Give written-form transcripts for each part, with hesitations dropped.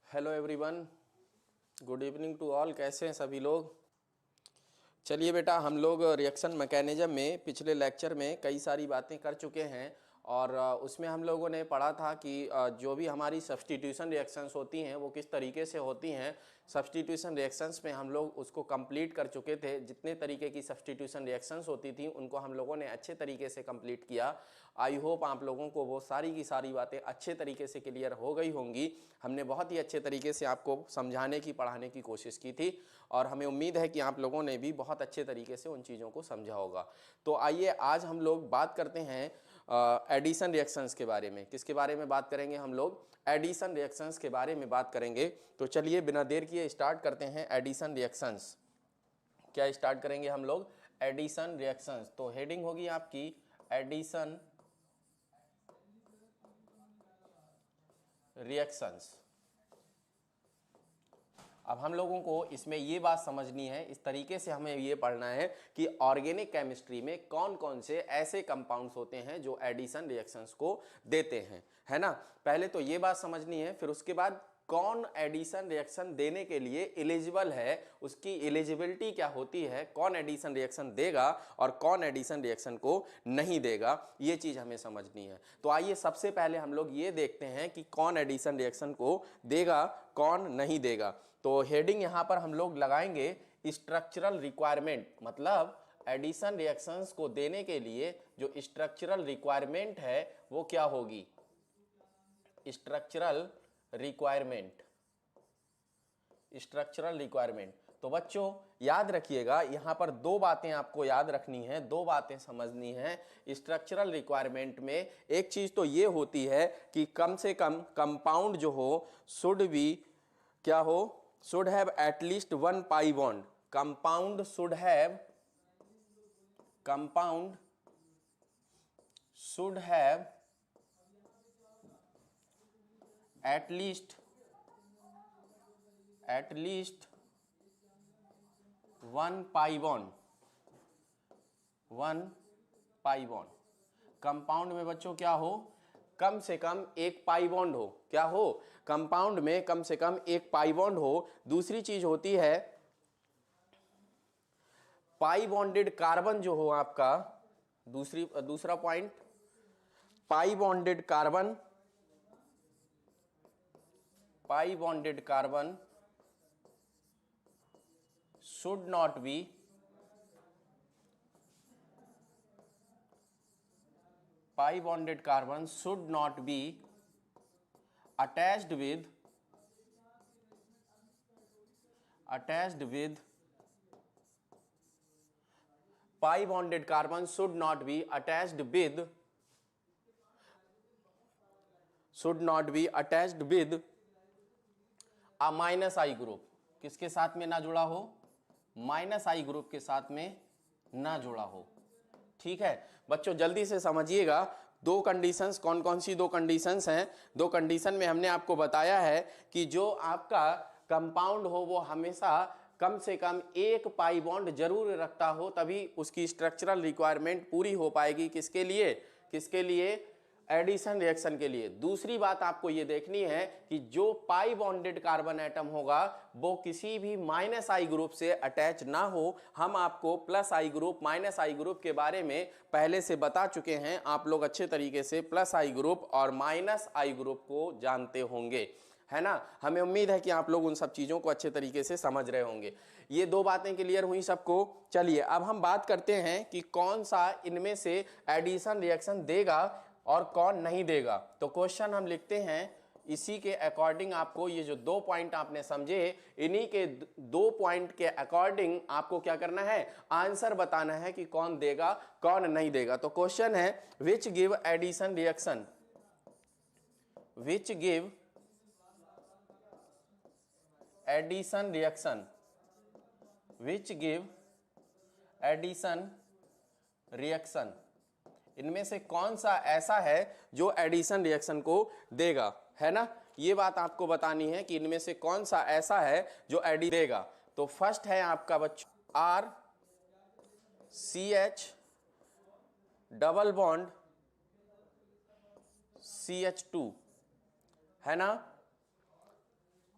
Hello everyone, good evening to all. कैसे हैं सभी लोग? चलिए बेटा, हम लोग रिएक्शन मैकेनिज्म में पिछले लेक्चर में कई सारी बातें कर चुके हैं और उसमें हम लोगों ने पढ़ा था कि जो भी हमारी सब्स्टिट्यूशन रिएक्शंस होती हैं वो किस तरीके से होती हैं। सब्स्टिट्यूशन रिएक्शंस में हम लोग उसको कंप्लीट कर चुके थे। जितने तरीके की सब्स्टिट्यूशन रिएक्शंस होती थी उनको हम लोगों ने अच्छे तरीके से कंप्लीट किया। आई होप आप लोगों को वो सारी की सारी बातें अच्छे तरीके से क्लियर हो गई होंगी। हमने बहुत ही अच्छे तरीके से आपको समझाने की, पढ़ाने की कोशिश की थी और हमें उम्मीद है कि आप लोगों ने भी बहुत अच्छे तरीके से उन चीज़ों को समझा होगा। तो आइए आज हम लोग बात करते हैं एडिशन रिएक्शंस के बारे में। किसके बारे में बात करेंगे हम लोग? एडिशन रिएक्शंस के बारे में बात करेंगे। तो चलिए बिना देर किए स्टार्ट करते हैं एडिशन रिएक्शंस। क्या स्टार्ट करेंगे हम लोग? Addition reactions. तो हेडिंग होगी आपकी एडिशन रिएक्शंस। अब हम लोगों को इसमें ये बात समझनी है, इस तरीके से हमें ये पढ़ना है कि ऑर्गेनिक केमिस्ट्री में कौन कौन से ऐसे कंपाउंड्स होते हैं जो एडिशन रिएक्शंस को देते हैं, है ना। पहले तो ये बात समझनी है, फिर उसके बाद कौन एडिशन रिएक्शन देने के लिए एलिजिबल है, उसकी एलिजिबिलिटी क्या होती है, कौन एडिशन रिएक्शन देगा और कौन एडिशन रिएक्शन को नहीं देगा, ये चीज हमें समझनी है। तो आइए सबसे पहले हम लोग ये देखते हैं कि कौन एडिशन रिएक्शन को देगा, कौन नहीं देगा। तो हेडिंग यहां पर हम लोग लगाएंगे स्ट्रक्चरल रिक्वायरमेंट। मतलब एडिशन रिएक्शंस को देने के लिए जो स्ट्रक्चरल रिक्वायरमेंट है वो क्या होगी? Structural requirement. Structural requirement. तो बच्चों याद रखिएगा, यहां पर दो बातें आपको याद रखनी है, दो बातें समझनी है। स्ट्रक्चरल रिक्वायरमेंट में एक चीज तो ये होती है कि कम से कम कंपाउंड जो हो शुड बी क्या हो? Should have at least one pi bond. Compound should have at least one pi bond. Compound में बच्चों क्या हो? कम से कम एक पाई बॉन्ड हो। क्या हो? कंपाउंड में कम से कम एक पाई बॉन्ड हो। दूसरी चीज होती है पाई बॉन्डेड कार्बन जो हो आपका। दूसरा point, pi bonded carbon should not be pi bonded carbon should not be attached with pi bonded carbon should not be attached with a minus I group. किसके साथ में ना जुड़ा हो? माइनस आई ग्रुप के साथ में ना जुड़ा हो। ठीक है बच्चों, जल्दी से समझिएगा। दो कंडीशंस, कौन कौन सी दो कंडीशंस हैं? दो कंडीशन में हमने आपको बताया है कि जो आपका कंपाउंड हो वो हमेशा कम से कम एक पाई बॉन्ड जरूर रखता हो, तभी उसकी स्ट्रक्चरल रिक्वायरमेंट पूरी हो पाएगी। किसके लिए? एडिशन रिएक्शन के लिए। दूसरी बात आपको यह देखनी है कि जो पाई बॉन्डेड कार्बन एटम होगा वो किसी भी माइनस आई ग्रुप से अटैच ना हो। हम आपको प्लस आई ग्रुप, माइनस आई ग्रुप के बारे में पहले से बता चुके हैं। आप लोग अच्छे तरीके से प्लस आई ग्रुप और माइनस आई ग्रुप को जानते होंगे, है ना। हमें उम्मीद है कि आप लोग उन सब चीजों को अच्छे तरीके से समझ रहे होंगे। ये दो बातें क्लियर हुई सबको। चलिए अब हम बात करते हैं कि कौन सा इनमें से एडिशन रिएक्शन देगा और कौन नहीं देगा। तो क्वेश्चन हम लिखते हैं, इसी के अकॉर्डिंग आपको ये जो दो पॉइंट आपने समझे, इन्हीं के दो पॉइंट के अकॉर्डिंग आपको क्या करना है? आंसर बताना है कि कौन देगा, कौन नहीं देगा। तो क्वेश्चन है विच गिव एडिशन रिएक्शन, इनमें से कौन सा ऐसा है जो एडिशन रिएक्शन को देगा, है ना। ये बात आपको बतानी है कि इनमें से कौन सा ऐसा है जो एडी देगा। तो फर्स्ट है आपका बच्चों RCH डबल बॉन्ड CH2, है ना।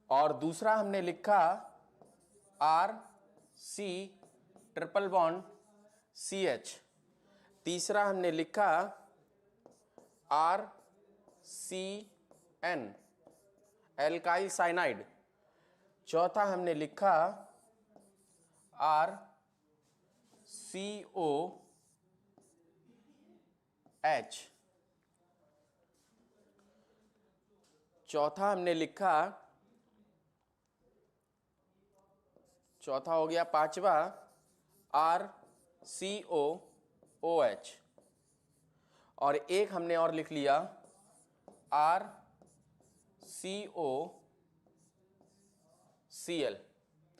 और दूसरा हमने लिखा R C triple bond C H, तीसरा हमने लिखा R C N alkyl cyanide, चौथा हमने लिखा आर सी ओ एच, चौथा हमने लिखा, चौथा हो गया, पांचवा आर सी ओ ओ एच, और एक हमने और लिख लिया आर सी ओ सी एल,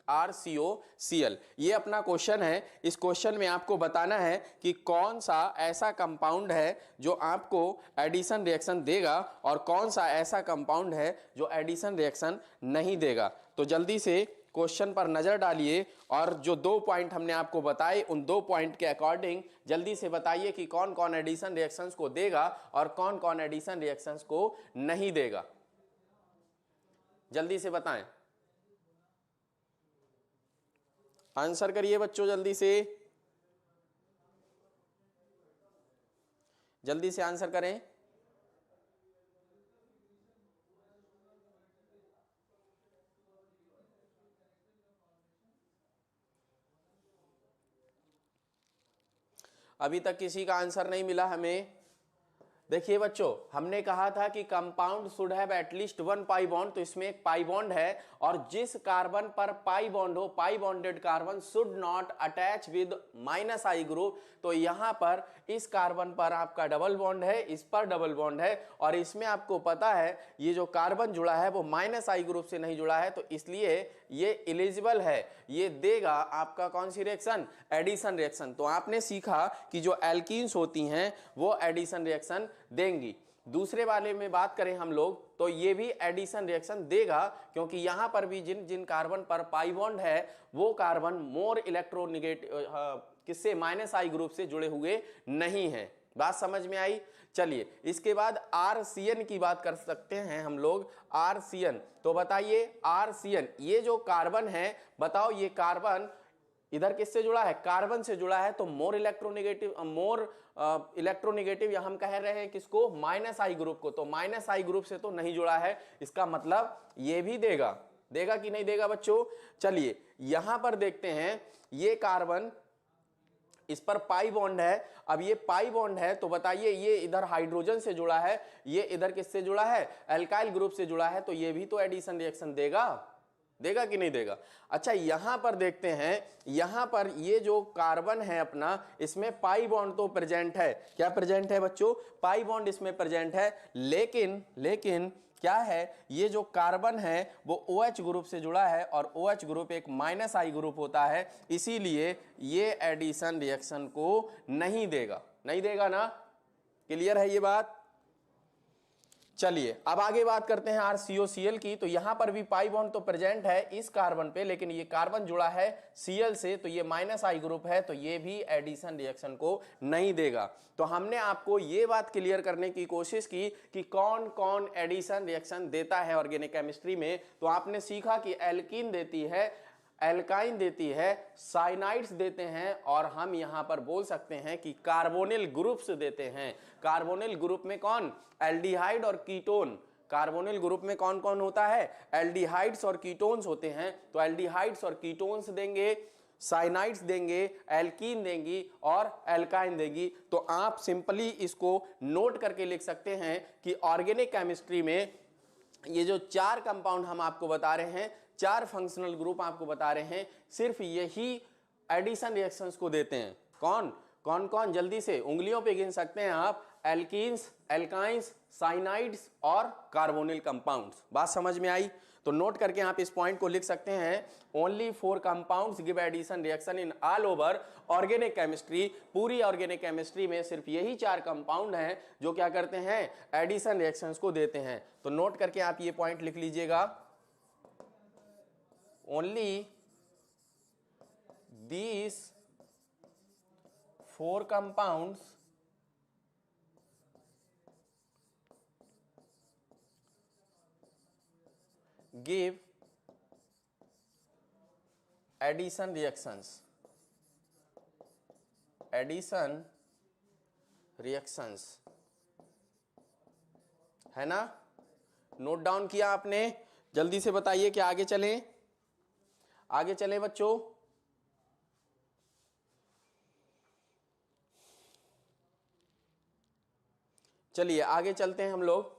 आर सी ओ सी एल। ये अपना क्वेश्चन है। इस क्वेश्चन में आपको बताना है कि कौन सा ऐसा कंपाउंड है जो आपको एडिशन रिएक्शन देगा और कौन सा ऐसा कंपाउंड है जो एडिशन रिएक्शन नहीं देगा। तो जल्दी से क्वेश्चन पर नजर डालिए और जो 2 पॉइंट हमने आपको बताए उन 2 पॉइंट के अकॉर्डिंग जल्दी से बताइए कि कौन कौन एडिशन रिएक्शंस को देगा और कौन कौन एडिशन रिएक्शंस को नहीं देगा। जल्दी से बताएं, आंसर करिए बच्चों, जल्दी से आंसर करें। अभी तक किसी का आंसर नहीं मिला हमें। देखिए बच्चों, हमने कहा था कि compound should have at least 1 pi bond, तो इसमें एक पाई बॉन्ड है और जिस कार्बन पर पाई बॉन्ड हो, पाई bonded carbon should not attach with minus I group. तो यहां पर इस कार्बन पर आपका डबल बॉन्ड है, इस पर डबल बॉन्ड है और इसमें आपको पता है ये जो कार्बन जुड़ा है वो माइनस आई ग्रुप से नहीं जुड़ा है, तो इसलिए ये एलिजिबल है, ये देगा आपका कौन सी रिएक्शन, एडिशन रिएक्शन। तो आपने सीखा कि जो एल्कीन्स होती हैं वो एडिशन रिएक्शन देंगी। दूसरे वाले में बात करें हम लोग तो ये भी एडिशन रिएक्शन देगा, क्योंकि यहां पर भी जिन जिन कार्बन पर पाई बॉन्ड है वो कार्बन मोर इलेक्ट्रोनेगेटिव किससे, माइनस आई ग्रुप से जुड़े हुए नहीं है। बात समझ में आई। चलिए इसके बाद आरसीएन की बात कर सकते हैं हम लोग। आरसीएन, तो बताइए आरसीएन ये जो कार्बन है, बताओ ये कार्बन इधर किससे जुड़ा है, कार्बन से जुड़ा है, तो मोर इलेक्ट्रोनेगेटिव या हम कह रहे हैं किसको, माइनस आई ग्रुप को। तो माइनस आई ग्रुप से तो नहीं जुड़ा है, इसका मतलब ये भी देगा, देगा कि नहीं देगा बच्चों। चलिए यहां पर देखते हैं, ये कार्बन इस पर पाई बॉन्ड है, अब ये पाई बॉन्ड है तो बताइए ये इधर हाइड्रोजन से जुड़ा है, ये इधर किससे जुड़ा है, एल्काइल ग्रुप से जुड़ा है, तो ये भी तो एडिशन रिएक्शन देगा, देगा कि नहीं देगा। अच्छा यहां पर देखते हैं, यहां पर ये जो कार्बन है अपना, इसमें पाई बॉन्ड तो प्रेजेंट है, क्या प्रेजेंट है बच्चों, पाई बॉन्ड इसमें प्रेजेंट है, लेकिन क्या है, ये जो कार्बन है वो OH ग्रुप से जुड़ा है और OH ग्रुप एक माइनस आई ग्रुप होता है, इसीलिए ये एडिशन रिएक्शन को नहीं देगा, नहीं देगा ना। क्लियर है ये बात। चलिए अब आगे बात करते हैं RCOCl की। तो यहां पर भी पाई बॉन्ड तो प्रेजेंट है इस कार्बन पे, लेकिन ये कार्बन जुड़ा है Cl से, तो ये माइनस आई ग्रुप है, तो ये भी एडिशन रिएक्शन को नहीं देगा। तो हमने आपको ये बात क्लियर करने की कोशिश की कि कौन कौन एडिशन रिएक्शन देता है ऑर्गेनिक केमिस्ट्री में। तो आपने सीखा कि एल्कीन देती है, एल्काइन देती है, साइनाइड्स देते हैं, और हम यहां पर बोल सकते हैं कि कार्बोनिल ग्रुप्स देते हैं। कार्बोनिल ग्रुप में कौन, एल्डिहाइड और कीटोन। कार्बोनिल ग्रुप में कौन कौन होता है, एल्डिहाइड्स और कीटोन्स होते हैं, तो एल्डिहाइड्स और कीटोन्स देंगे, साइनाइड्स देंगे, एल्कीन देंगी और एल्काइन देंगी। तो आप सिंपली इसको नोट करके लिख सकते हैं कि ऑर्गेनिक केमिस्ट्री में ये जो 4 कंपाउंड हम आपको बता रहे हैं, 4 फंक्शनल ग्रुप आपको बता रहे हैं, सिर्फ यही एडिशन रिएक्शंस को देते हैं। कौन कौन कौन, जल्दी से उंगलियों पे गिन सकते हैं आप, एल्कीन्स, एल्काइंस, साइनाइड्स और कार्बोनिल कंपाउंड्स। बात समझ में आई। तो नोट करके आप इस पॉइंट को लिख सकते हैं, only 4 compounds give addition reaction in all over organic chemistry. पूरी ऑर्गेनिक केमिस्ट्री में सिर्फ यही 4 कंपाउंड हैं जो क्या करते हैं, एडिशन रिएक्शंस को देते हैं। तो नोट करके आप ये पॉइंट लिख लीजिएगा, only these 4 compounds give addition reactions, है ना? नोट डाउन किया आपने? जल्दी से बताइए कि आगे चलें, आगे चलें बच्चों। चलिए आगे चलते हैं हम लोग,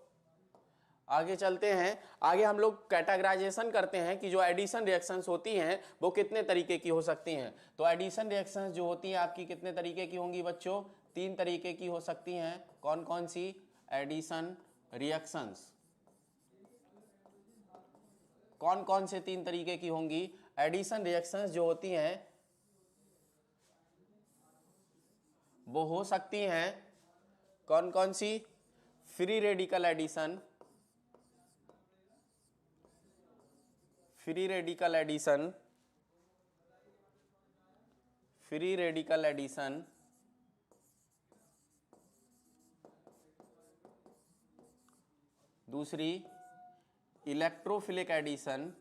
आगे चलते हैं। आगे हम लोग कैटेगराइजेशन करते हैं कि जो एडिशन रिएक्शंस होती हैं वो कितने तरीके की हो सकती हैं। तो एडिशन रिएक्शंस जो होती हैं आपकी कितने तरीके की होंगी बच्चों? 3 तरीके की हो सकती हैं। कौन कौन सी एडिशन रिएक्शंस? कौन कौन से 3 तरीके की होंगी एडिशन रिएक्शंस जो होती हैं? वो हो सकती हैं कौन कौन सी? Free radical addition, free radical addition, free radical addition, दूसरी इलेक्ट्रोफिलिक एडिशन,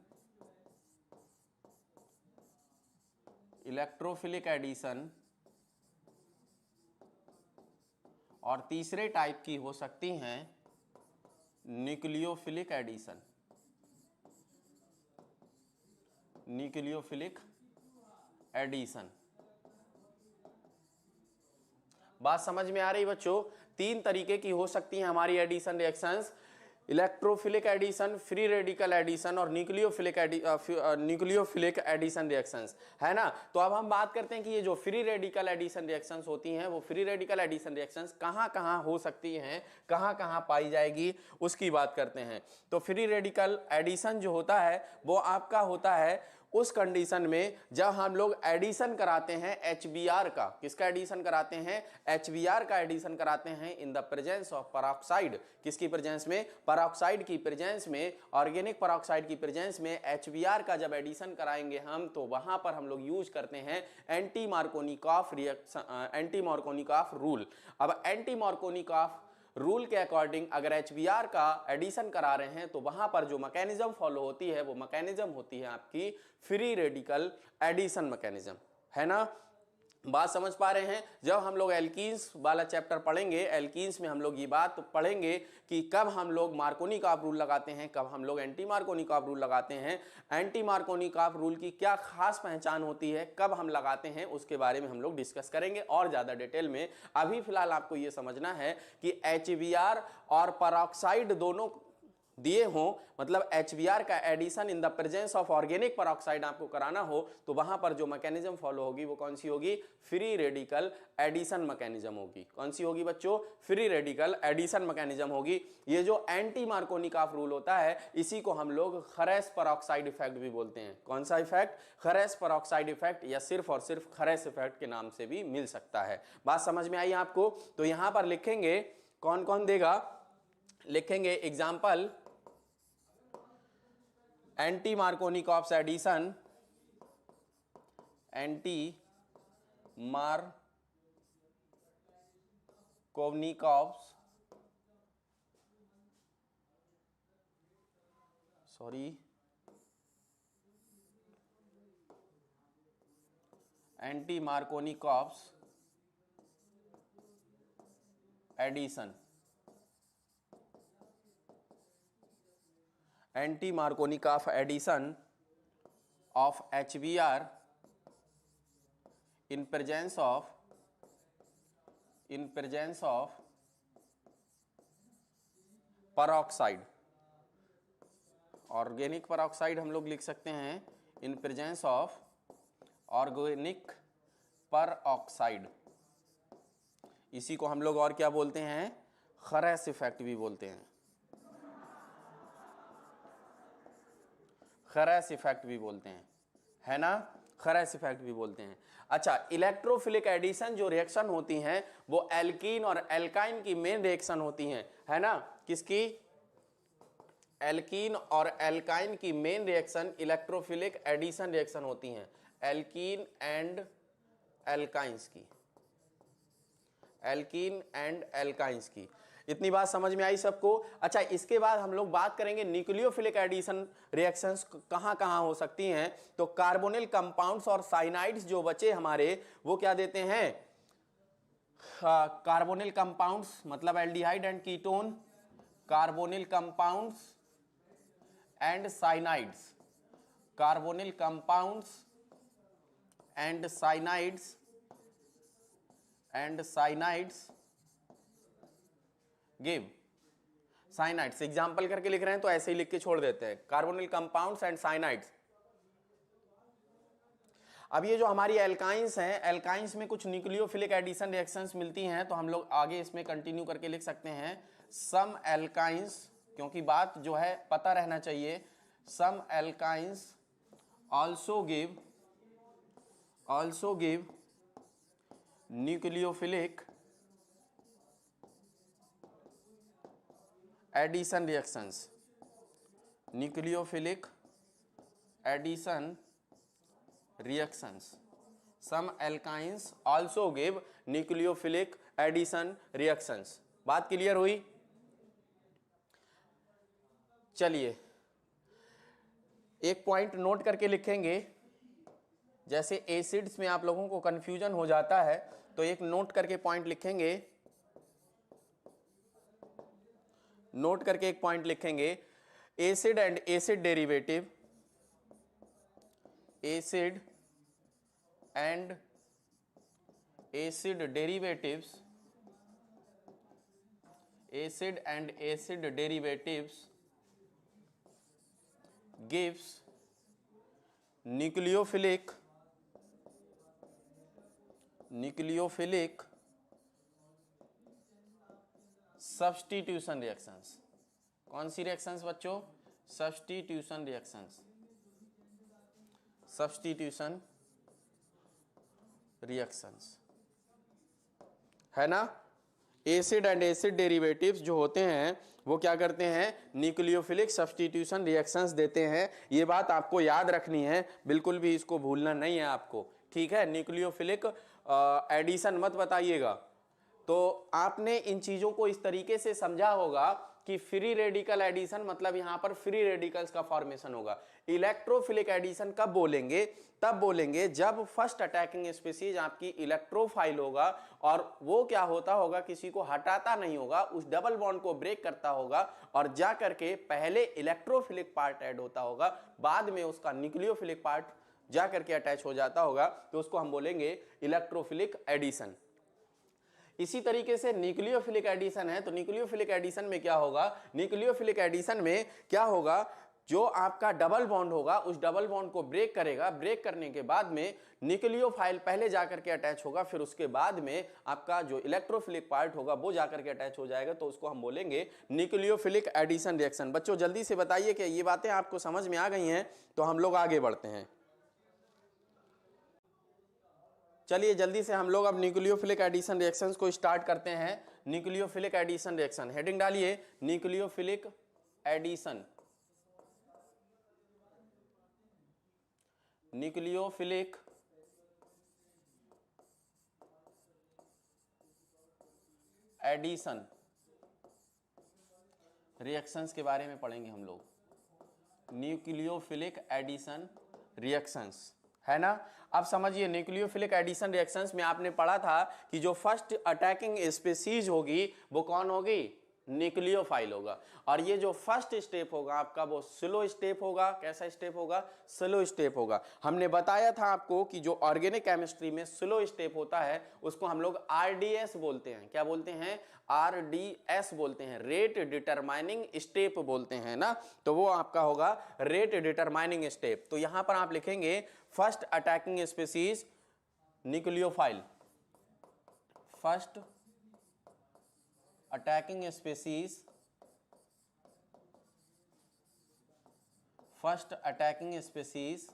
इलेक्ट्रोफिलिक एडिशन, और तीसरे टाइप की हो सकती हैं न्यूक्लियोफिलिक एडिशन, न्यूक्लियोफिलिक एडिशन। बात समझ में आ रही बच्चों? 3 तरीके की हो सकती हैं हमारी addition reactions, electrophilic addition, free radical addition और न्यूक्लियोफिलिक एडिशन रिएक्शंस, है ना? तो अब हम बात करते हैं कि ये जो फ्री रेडिकल एडिशन रिएक्शंस होती हैं वो फ्री रेडिकल एडिशन रिएक्शंस कहाँ कहाँ हो सकती हैं, कहाँ कहाँ पाई जाएगी, उसकी बात करते हैं। तो फ्री रेडिकल एडिशन जो होता है वो आपका होता है उस कंडीशन में जब हम लोग एडिशन कराते हैं HBr का। किसका एडिशन कराते हैं? HBr का एडिशन कराते हैं इन द प्रेजेंस ऑफ पेरोक्साइड। किसकी प्रेजेंस में? पेरोक्साइड की प्रेजेंस में, ऑर्गेनिक पेरोक्साइड की प्रेजेंस में HBr का जब एडिशन कराएंगे हम तो वहां पर हम लोग यूज करते हैं anti Markovnikov reaction, anti Markovnikov rule. अब एंटी मार्कोनिकॉफ रूल के अकॉर्डिंग अगर HBr का एडिशन करा रहे हैं तो वहां पर जो मैकेनिज्म फॉलो होती है वो मैकेनिज्म होती है आपकी फ्री रेडिकल एडिशन मैकेनिज्म, है ना? बात समझ पा रहे हैं? जब हम लोग एल्कीन्स वाला चैप्टर पढ़ेंगे, एल्कीन्स में हम लोग ये बात पढ़ेंगे कि कब हम लोग मार्कोनिकॉफ रूल लगाते हैं, कब हम लोग एंटी मार्कोनिकॉफ रूल लगाते हैं, एंटी मार्कोनिकॉफ रूल की क्या खास पहचान होती है, कब हम लगाते हैं, उसके बारे में हम लोग डिस्कस करेंगे और ज्यादा डिटेल में। अभी फिलहाल आपको ये समझना है कि HBr और पेरोक्साइड दोनों दिए हो, मतलब HBr का addition in the presence of organic peroxide आपको कराना हो तो वहां पर जो मैकेनिज्म फॉलो होगी वो कौन सी होगी? फ्री रेडिकल एडिशन मैकेनिज्म होगी। कौन सी होगी बच्चों? फ्री रेडिकल एडिशन मैकेनिज्म होगी। ये जो एंटी मार्कोनिकॉफ रूल होता है इसी को हम लोग खरेस पेरोक्साइड इफेक्ट भी बोलते हैं। कौन सा इफेक्ट? खरेस पेरोक्साइड इफेक्ट, या सिर्फ और सिर्फ खरेस इफेक्ट के नाम से भी मिल सकता है। बात समझ में आई आपको? तो यहां पर लिखेंगे कौन कौन देगा, लिखेंगे example anti Markovnikov addition, anti Markovnikov, sorry anti Markovnikov addition, anti Markovnikov addition of HBr in presence of peroxide, organic peroxide हम लोग लिख सकते हैं in presence of organic peroxide. इसी को हम लोग और क्या बोलते हैं? खरेस इफेक्ट भी बोलते हैं, खरेस इफेक्ट भी बोलते हैं, है ना? खरेस इफेक्ट भी बोलते हैं। अच्छा, इलेक्ट्रोफिलिक एडिशन जो रिएक्शन होती हैं वो एल्कीन और एल्काइन की मेन रिएक्शन होती हैं, है ना? किसकी? एल्कीन और एल्काइन की main reaction electrophilic addition reaction होती हैं, एल्कीन एंड एल्काइंस की, एल्कीन एंड एल्काइंस की। इतनी बात समझ में आई सबको? अच्छा, इसके बाद हम लोग बात करेंगे न्यूक्लियोफिलिक एडिशन रिएक्शंस कहां कहां हो सकती हैं। तो कार्बोनिल कंपाउंड्स और साइनाइड्स जो बचे हमारे, वो क्या देते हैं? कार्बोनिल कंपाउंड्स मतलब aldehyde and ketone, carbonyl compounds and cyanides, carbonyl compounds and cyanides give cyanides. Example करके लिख रहे हैं तो ऐसे ही लिख के छोड़ देते हैं, कार्बोनिल कंपाउंड्स एंड साइनाइड्स। अब ये जो हमारी एल्काइंस हैं, एल्काइंस में कुछ न्यूक्लियोफिलिक एडिशन रिएक्शंस मिलती हैं, तो हम लोग आगे इसमें कंटिन्यू करके लिख सकते हैं सम एल्काइंस, क्योंकि बात जो है पता रहना चाहिए। Some alkynes also give nucleophilic addition reactions, nucleophilic addition reactions. Some alkynes also give nucleophilic addition reactions. बात क्लियर हुई? चलिए एक पॉइंट नोट करके लिखेंगे। जैसे एसिड्स में आप लोगों को कंफ्यूजन हो जाता है, तो एक नोट करके पॉइंट लिखेंगे, नोट करके एक पॉइंट लिखेंगे, acid and acid derivative, acid and acid derivatives, acid and acid derivatives gives nucleophilic substitution reactions. कौन सी रिएक्शंस बच्चों? सब्स्टिट्यूशन रिएक्शंस, सब्स्टिट्यूशन रिएक्शंस, है ना। एसिड एंड एसिड डेरिवेटिव्स जो होते हैं वो क्या करते हैं? न्यूक्लियोफिलिक सब्स्टिट्यूशन रिएक्शंस देते हैं। ये बात आपको याद रखनी है, बिल्कुल भी इसको भूलना नहीं है आपको, ठीक है। न्यूक्लियोफिलिक एडिशन मत बताइएगा। तो आपने इन चीजों को इस तरीके से समझा होगा कि फ्री रेडिकल एडिशन मतलब यहां पर फ्री रेडिकल्स का फॉर्मेशन होगा। इलेक्ट्रोफिलिक एडिशन कब बोलेंगे? तब बोलेंगे जब फर्स्ट अटैकिंग स्पीसीज आपकी इलेक्ट्रोफाइल होगा और वो क्या होता होगा, किसी को हटाता नहीं होगा, उस डबल बॉन्ड को ब्रेक करता होगा और जा करके पहले इलेक्ट्रोफिलिक पार्ट ऐड होता होगा, बाद में उसका न्यूक्लियोफिलिक पार्ट जा करके अटैच हो जाता होगा, तो उसको हम बोलेंगे इलेक्ट्रोफिलिक एडिशन। इसी तरीके से न्यूक्लियोफिलिक एडिशन है, तो न्यूक्लियोफिलिक एडिशन में क्या होगा? न्यूक्लियोफिलिक एडिशन में क्या होगा? जो आपका डबल बॉन्ड होगा उस डबल बॉन्ड को ब्रेक करेगा, ब्रेक करने के बाद में न्यूक्लियोफाइल पहले जाकर के अटैच होगा, फिर उसके बाद में आपका जो इलेक्ट्रोफिलिक पार्ट होगा वो जाकर के अटैच हो जाएगा, तो उसको हम बोलेंगे न्यूक्लियोफिलिक एडिशन रिएक्शन। बच्चों जल्दी से बताइए कि ये बातें आपको समझ में आ गई हैं, तो हम लोग आगे बढ़ते हैं। चलिए जल्दी से हम लोग अब न्यूक्लियोफिलिक एडिशन रिएक्शंस को स्टार्ट करते हैं। न्यूक्लियोफिलिक एडिशन रिएक्शन, हेडिंग डालिए nucleophilic addition, nucleophilic addition reactions के बारे में पढ़ेंगे हम लोग। न्यूक्लियोफिलिक एडिशन रिएक्शंस, है ना। अब समझिए न्यूक्लियोफिलिक एडिशन रिएक्शंस में आपने पढ़ा था कि जो फर्स्ट अटैकिंग स्पीसीज होगी वो कौन होगी? न्यूक्लियोफाइल होगा। और ये जो फर्स्ट स्टेप होगा आपका वो स्लो स्टेप होगा। कैसा स्टेप होगा? स्लो स्टेप होगा। हमने बताया था आपको कि जो ऑर्गेनिक केमिस्ट्री में स्लो स्टेप होता है उसको हम लोग आरडीएस बोलते हैं। क्या बोलते हैं? आरडीएस बोलते हैं, रेट डिटरमाइनिंग स्टेप बोलते हैं ना। तो वो आपका होगा रेट डिटरमाइनिंग स्टेप। तो यहां पर आप लिखेंगे first attacking species nucleophile, first attacking species, first attacking species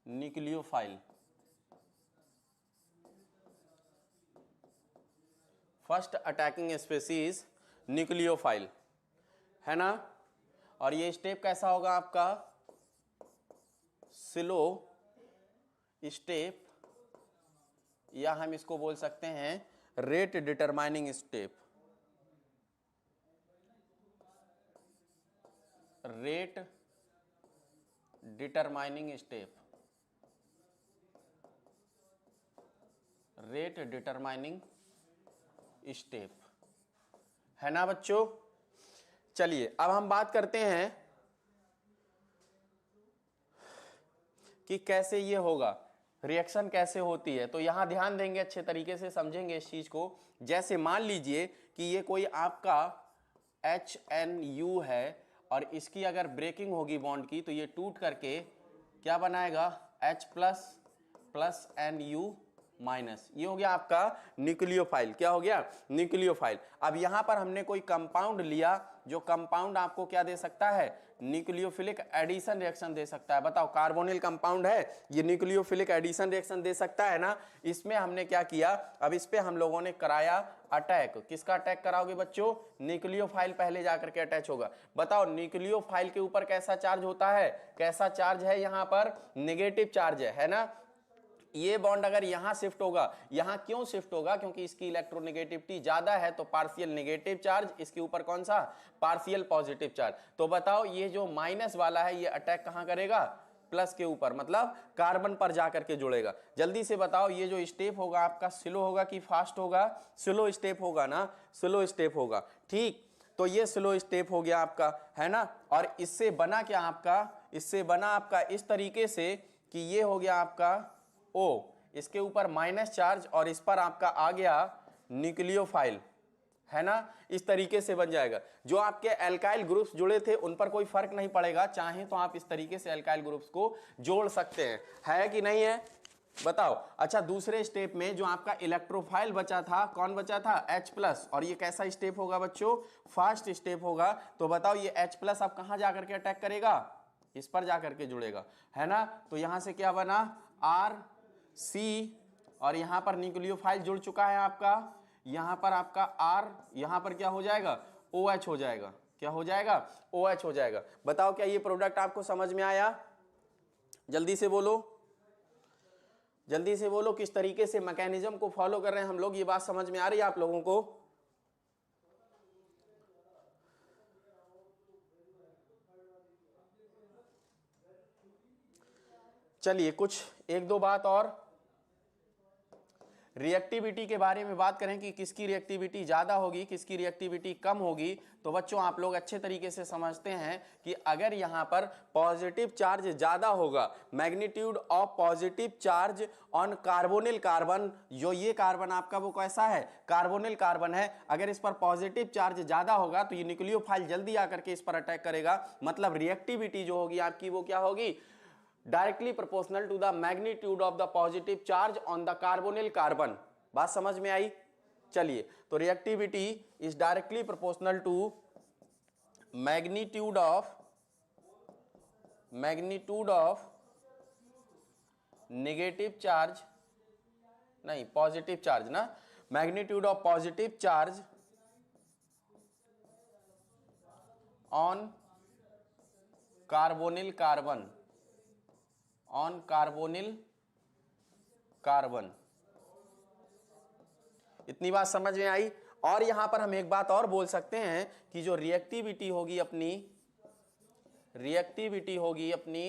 nucleophile, first attacking species nucleophile, है ना। और ये स्टेप कैसा होगा आपका? स्लो स्टेप, या हम इसको बोल सकते हैं rate determining step, rate determining step, rate determining step, है ना बच्चों। चलिए अब हम बात करते हैं कि कैसे ये होगा, रिएक्शन कैसे होती है। तो यहां ध्यान देंगे, अच्छे तरीके से समझेंगे इस चीज को। जैसे मान लीजिए कि ये कोई आपका HNU है और इसकी अगर ब्रेकिंग होगी बॉन्ड की, तो ये टूट करके क्या बनाएगा, H plus plus NU minus. ये हो गया आपका न्यूक्लियोफाइल। क्या हो गया, न्यूक्लियोफाइल। अब यहां पर हमने कोई कंपाउंड लिया, जो कंपाउंड आपको क्या दे सकता है, न्यूक्लियोफिलिक एडिशन रिएक्शन दे सकता है। बताओ, कार्बोनिल कंपाउंड है, ये न्यूक्लियोफिलिक एडिशन रिएक्शन दे सकता है ना। इसमें हमने क्या किया, अब इस पे हम लोगों ने कराया अटैक। किसका अटैक कराओगे बच्चों, न्यूक्लियोफाइल पहले जाकर के अटैच होगा। बताओ न्यूक्लियोफाइल के ऊपर कैसा चार्ज होता है, कैसा चार्ज है, यहां पर नेगेटिव चार्ज है ना। ये बॉन्ड अगर यहां शिफ्ट होगा, यहां क्यों शिफ्ट होगा, क्योंकि इसकी इलेक्ट्रोनेगेटिविटी ज्यादा है, तो पार्शियल नेगेटिव चार्ज, इसके ऊपर कौन सा, पार्शियल पॉजिटिव चार्ज। तो बताओ ये जो माइनस वाला है, ये अटैक कहां करेगा, प्लस के ऊपर, मतलब कार्बन पर जाकर के जुड़ेगा। जल्दी से बताओ ये जो स्टेप होगा आपका स्लो होगा कि फास्ट होगा, स्लो स्टेप होगा ना, स्लो स्टेप होगा। ठीक, तो ये स्लो स्टेप हो गया आपका, है ना। और इससे बना क्या आपका, इससे बना आपका इस तरीके से कि ये हो गया आपका O, इसके ऊपर माइनस चार्ज और इस पर आपका आ गया न्यूक्लियोफाइल, है ना। इस तरीके से बन जाएगा। जो आपके एल्काइल ग्रुप्स जुड़े थे उन पर कोई फर्क नहीं पड़ेगा, चाहे तो आप इस तरीके से एल्काइल ग्रुप्स को जोड़ सकते हैं, है कि नहीं है, बताओ। अच्छा, दूसरे स्टेप में जो आपका इलेक्ट्रोफाइल बचा था, कौन बचा था, H प्लस। और ये कैसा स्टेप होगा बच्चों, फास्ट स्टेप होगा। तो बताओ ये H प्लस अब कहां जाकर के अटैक करेगा, इस पर जाकर के जुड़ेगा, है ना। तो यहां से क्या बना, RC, और यहां पर न्यूक्लियोफाइल जुड़ चुका है आपका, यहां पर आपका R, यहां पर क्या हो जाएगा, OH हो जाएगा। क्या हो जाएगा, OH हो जाएगा। बताओ क्या ये प्रोडक्ट आपको समझ में आया, जल्दी से बोलो, जल्दी से बोलो, किस तरीके से मैकेनिज्म को फॉलो कर रहे हैं हम लोग, ये बात समझ में आ रही है आप लोगों को। चलिए कुछ एक दो बात और रिएक्टिविटी के बारे में बात करें कि किसकी रिएक्टिविटी ज्यादा होगी, किसकी रिएक्टिविटी कम होगी। तो बच्चों आप लोग अच्छे तरीके से समझते हैं कि अगर यहां पर पॉजिटिव चार्ज ज्यादा होगा, magnitude of positive charge on carbonyl carbon, जो ये कार्बन आपका वो कैसा है, कार्बोनिल कार्बन है, अगर इस पर पॉजिटिव चार्ज ज्यादा होगा तो ये न्यूक्लियोफाइल जल्दी आकर के इस पर अटैक करेगा। मतलब रिएक्टिविटी जो होगी आपकी वो क्या होगी, directly proportional to the magnitude of the positive charge on the carbonyl carbon. बात समझ में आई। चलिए, तो reactivity is directly proportional to magnitude of negative charge, नहीं पॉजिटिव चार्ज ना, magnitude of positive charge on carbonyl carbon, on carbonyl carbon. इतनी बात समझ में आई। और यहां पर हम एक बात और बोल सकते हैं कि जो रिएक्टिविटी होगी अपनी, रिएक्टिविटी होगी अपनी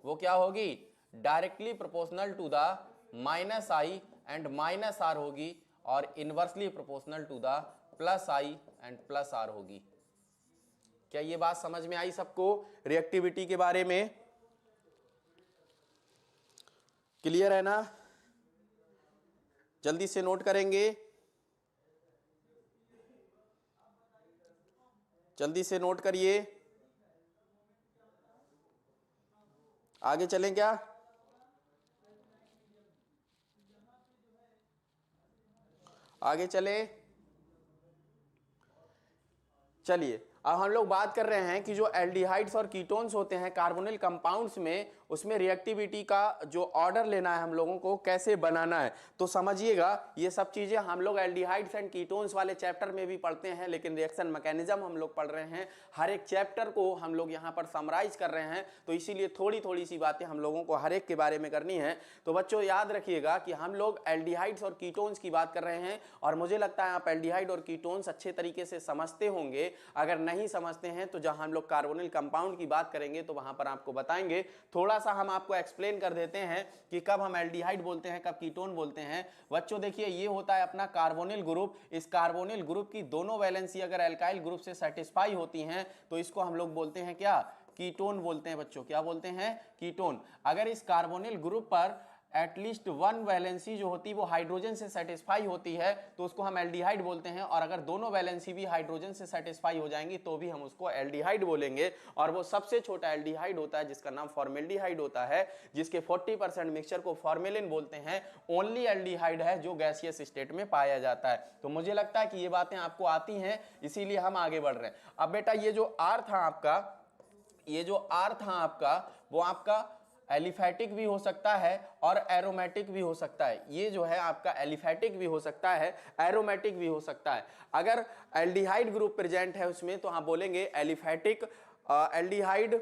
वो क्या होगी, directly proportional to the minus I and minus R होगी, और inversely proportional to the plus I and plus R होगी। क्या ये बात समझ में आई सबको रिएक्टिविटी के बारे में, क्लियर है ना। जल्दी से नोट करेंगे, जल्दी से नोट करिए, आगे चलें क्या, आगे चले। चलिए अब हम लोग बात कर रहे हैं कि जो एल्डिहाइड्स और कीटोन्स होते हैं कार्बोनिल कंपाउंड्स में, उसमें रिएक्टिविटी का जो ऑर्डर लेना है हम लोगों को, कैसे बनाना है, तो समझिएगा ये सब चीजें हम लोग एल्डिहाइड्स एंड कीटोन्स वाले चैप्टर में भी पढ़ते हैं, लेकिन रिएक्शन मैकेनिज्म हम लोग पढ़ रहे हैं, हर एक चैप्टर को हम लोग यहाँ पर समराइज कर रहे हैं, तो इसीलिए थोड़ी थोड़ी सी बातें हम लोगों को हर एक के बारे में करनी है। तो बच्चों याद रखिएगा कि हम लोग एल्डिहाइड्स और कीटोन्स की बात कर रहे हैं, और मुझे लगता है आप एल्डिहाइड और कीटोन्स अच्छे तरीके से समझते होंगे। अगर नहीं समझते हैं तो जहां हम लोग कार्बोनिल कंपाउंड की बात करेंगे तो वहां पर आपको बताएंगे। थोड़ा सा हम आपको एक्सप्लेन कर देते हैं कि कब हम एल्डिहाइड बोलते हैं, कब कीटोन बोलते हैं। बच्चों देखिए, ये होता है अपना कार्बोनिल ग्रुप। इस कार्बोनिल ग्रुप की दोनों वैलेंसी अगर एल्काइल ग्रुप से सेटिस्फाई होती हैं तो इसको हम लोग बोलते हैं क्या, कीटोन बोलते हैं। बच्चों क्या बोलते हैं, कीटोन। अगर इस कार्बोनिल ग्रुप पर एटलीस्ट वन वैलेंसी जो होती है वो हाइड्रोजन से सेटिस्फाई होती है तो उसको हम एल्डिहाइड बोलते हैं, और अगर दोनों वैलेंसी भी हाइड्रोजन से सेटिस्फाई हो जाएंगी तो भी हम उसको एल्डिहाइड बोलेंगे। और वो सबसे छोटा एल्डिहाइड होता है जिसका नाम फॉर्मेल्डिहाइड होता है, जिसके 40% मिक्सचर को फॉर्मेलिन बोलते हैं। ओनली एल्डिहाइड है जो गैसियस स्टेट में पाया जाता है। तो मुझे लगता है कि ये बातें आपको आती हैं, इसीलिए हम आगे बढ़ रहे हैं। अब बेटा ये जो आर था आपका, ये जो आर था आपका, वो आपका एलिफैटिक भी हो सकता है और एरोमेटिक भी हो सकता है। ये जो है आपका एलिफैटिक भी हो सकता है, एरोमेटिक भी हो सकता है। अगर एल्डिहाइड ग्रुप प्रेजेंट है उसमें तो हम बोलेंगे एलिफैटिक एल्डिहाइड,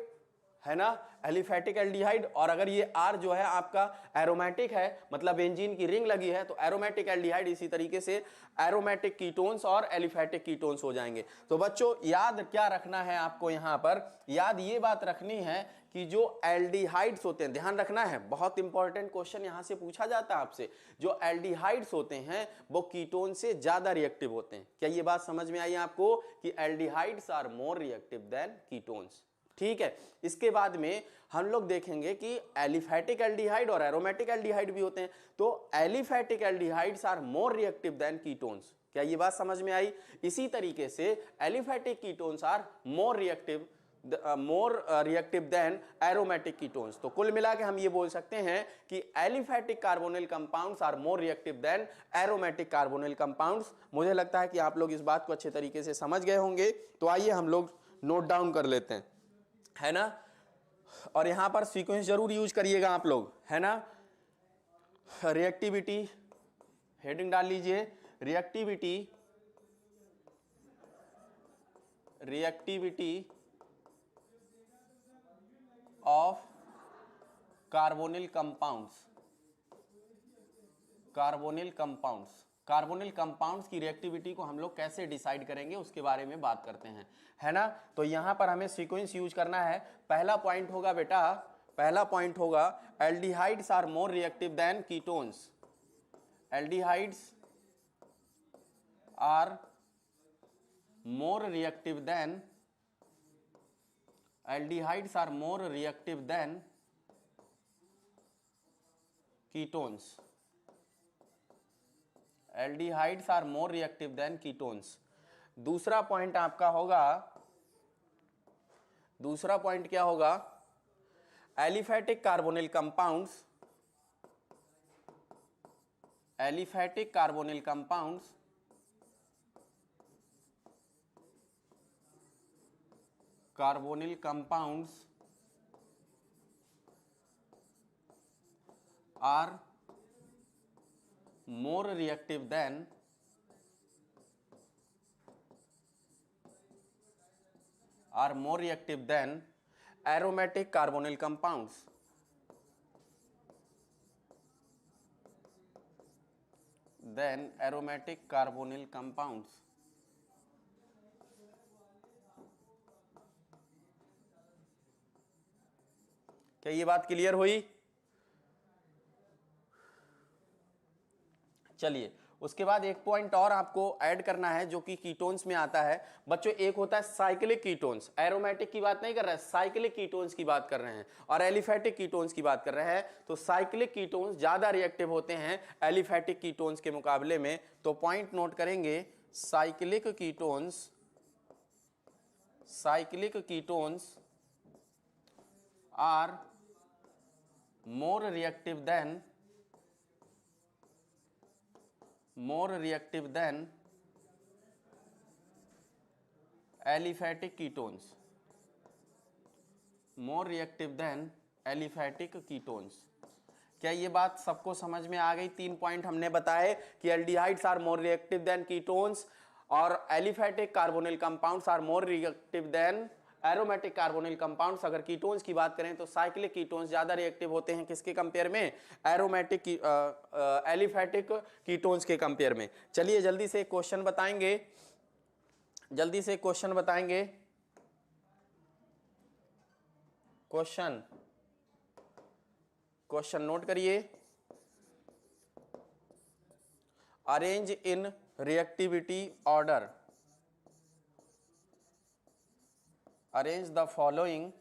है ना, एलिफैटिक एल्डिहाइड। और अगर ये आर जो है आपका एरोमेटिक है, मतलब बेंजीन की रिंग लगी है, तो एरोमेटिक एल्डिहाइड। इसी तरीके से एरोमेटिक कीटोन्स और एलिफैटिक कीटोन्स हो जाएंगे। तो बच्चों याद क्या रखना है आपको, यहां पर याद ये बात रखनी है कि जो एल्डिहाइड्स होते हैं, ध्यान रखना है, बहुत इंपॉर्टेंट क्वेश्चन यहां से पूछा जाता है आपसे, जो एल्डिहाइड्स होते हैं वो कीटोन से ज्यादा रिएक्टिव होते हैं। क्या ये बात समझ में आई आपको कि aldehydes are more reactive than ketones? ठीक है। इसके बाद में हम लोग देखेंगे कि एलिफैटिक एल्डिहाइड और एरोमेटिक एल्डिहाइड भी होते हैं। तो aliphatic aldehydes are more reactive than ketones. क्या ये बात समझ में आई? इसी तरीके से aliphatic ketones are more reactive than aromatic ketones. तो कुल मिला के हम ये बोल सकते हैं कि aliphatic carbonyl compounds are more reactive than aromatic carbonyl compounds. मुझे लगता है कि आप लोग इस बात को अच्छे तरीके से समझ गए होंगे। तो आइए हम लोग नोट डाउन कर लेते हैं, है ना। और यहां पर सीक्वेंस जरूर यूज करिएगा आप लोग, है ना। रिएक्टिविटी हेडिंग डाल लीजिए, reactivity of carbonyl compounds. Carbonyl compounds की रिएक्टिविटी को हम लोग कैसे डिसाइड करेंगे उसके बारे में बात करते हैं, है ना। तो यहां पर हमें सीक्वेंस यूज करना है। पहला पॉइंट होगा बेटा, पहला पॉइंट होगा aldehydes are more reactive than ketones. Aldehydes are more reactive than ketones. Aldehydes are more reactive than ketones. दूसरा पॉइंट आपका होगा, दूसरा पॉइंट क्या होगा, aliphatic carbonyl compounds are more reactive than aromatic carbonyl compounds. क्या ये बात क्लियर हुई? चलिए, उसके बाद एक पॉइंट और आपको ऐड करना है जो कि कीटोन्स में आता है। बच्चों एक होता है साइक्लिक कीटोन्स, एरोमेटिक की बात नहीं कर रहे हैं, साइक्लिक कीटोन्स की बात कर रहे हैं, और एलिफैटिक कीटोन्स की बात कर रहे हैं। तो साइक्लिक कीटोन्स ज्यादा रिएक्टिव होते हैं एलिफैटिक कीटोन्स के मुकाबले में। तो पॉइंट नोट करेंगे, cyclic ketones are more reactive than aliphatic ketones, more reactive than aliphatic ketones. क्या ये बात सबको समझ में आ गई? 3 पॉइंट हमने बताए कि aldehydes are more reactive than ketones और aliphatic carbonyl compounds are more reactive than aromatic carbonyl compounds. अगर कीटोन्स की बात करें तो साइक्लिक कीटोन्स ज्यादा रिएक्टिव होते हैं किसके कंपेयर में? एरोमेटिक एलिफेटिक कीटोन्स के कंपेयर में। चलिए जल्दी से क्वेश्चन बताएंगे, जल्दी से क्वेश्चन बताएंगे। क्वेश्चन नोट करिए। Arrange in reactivity order, arrange the following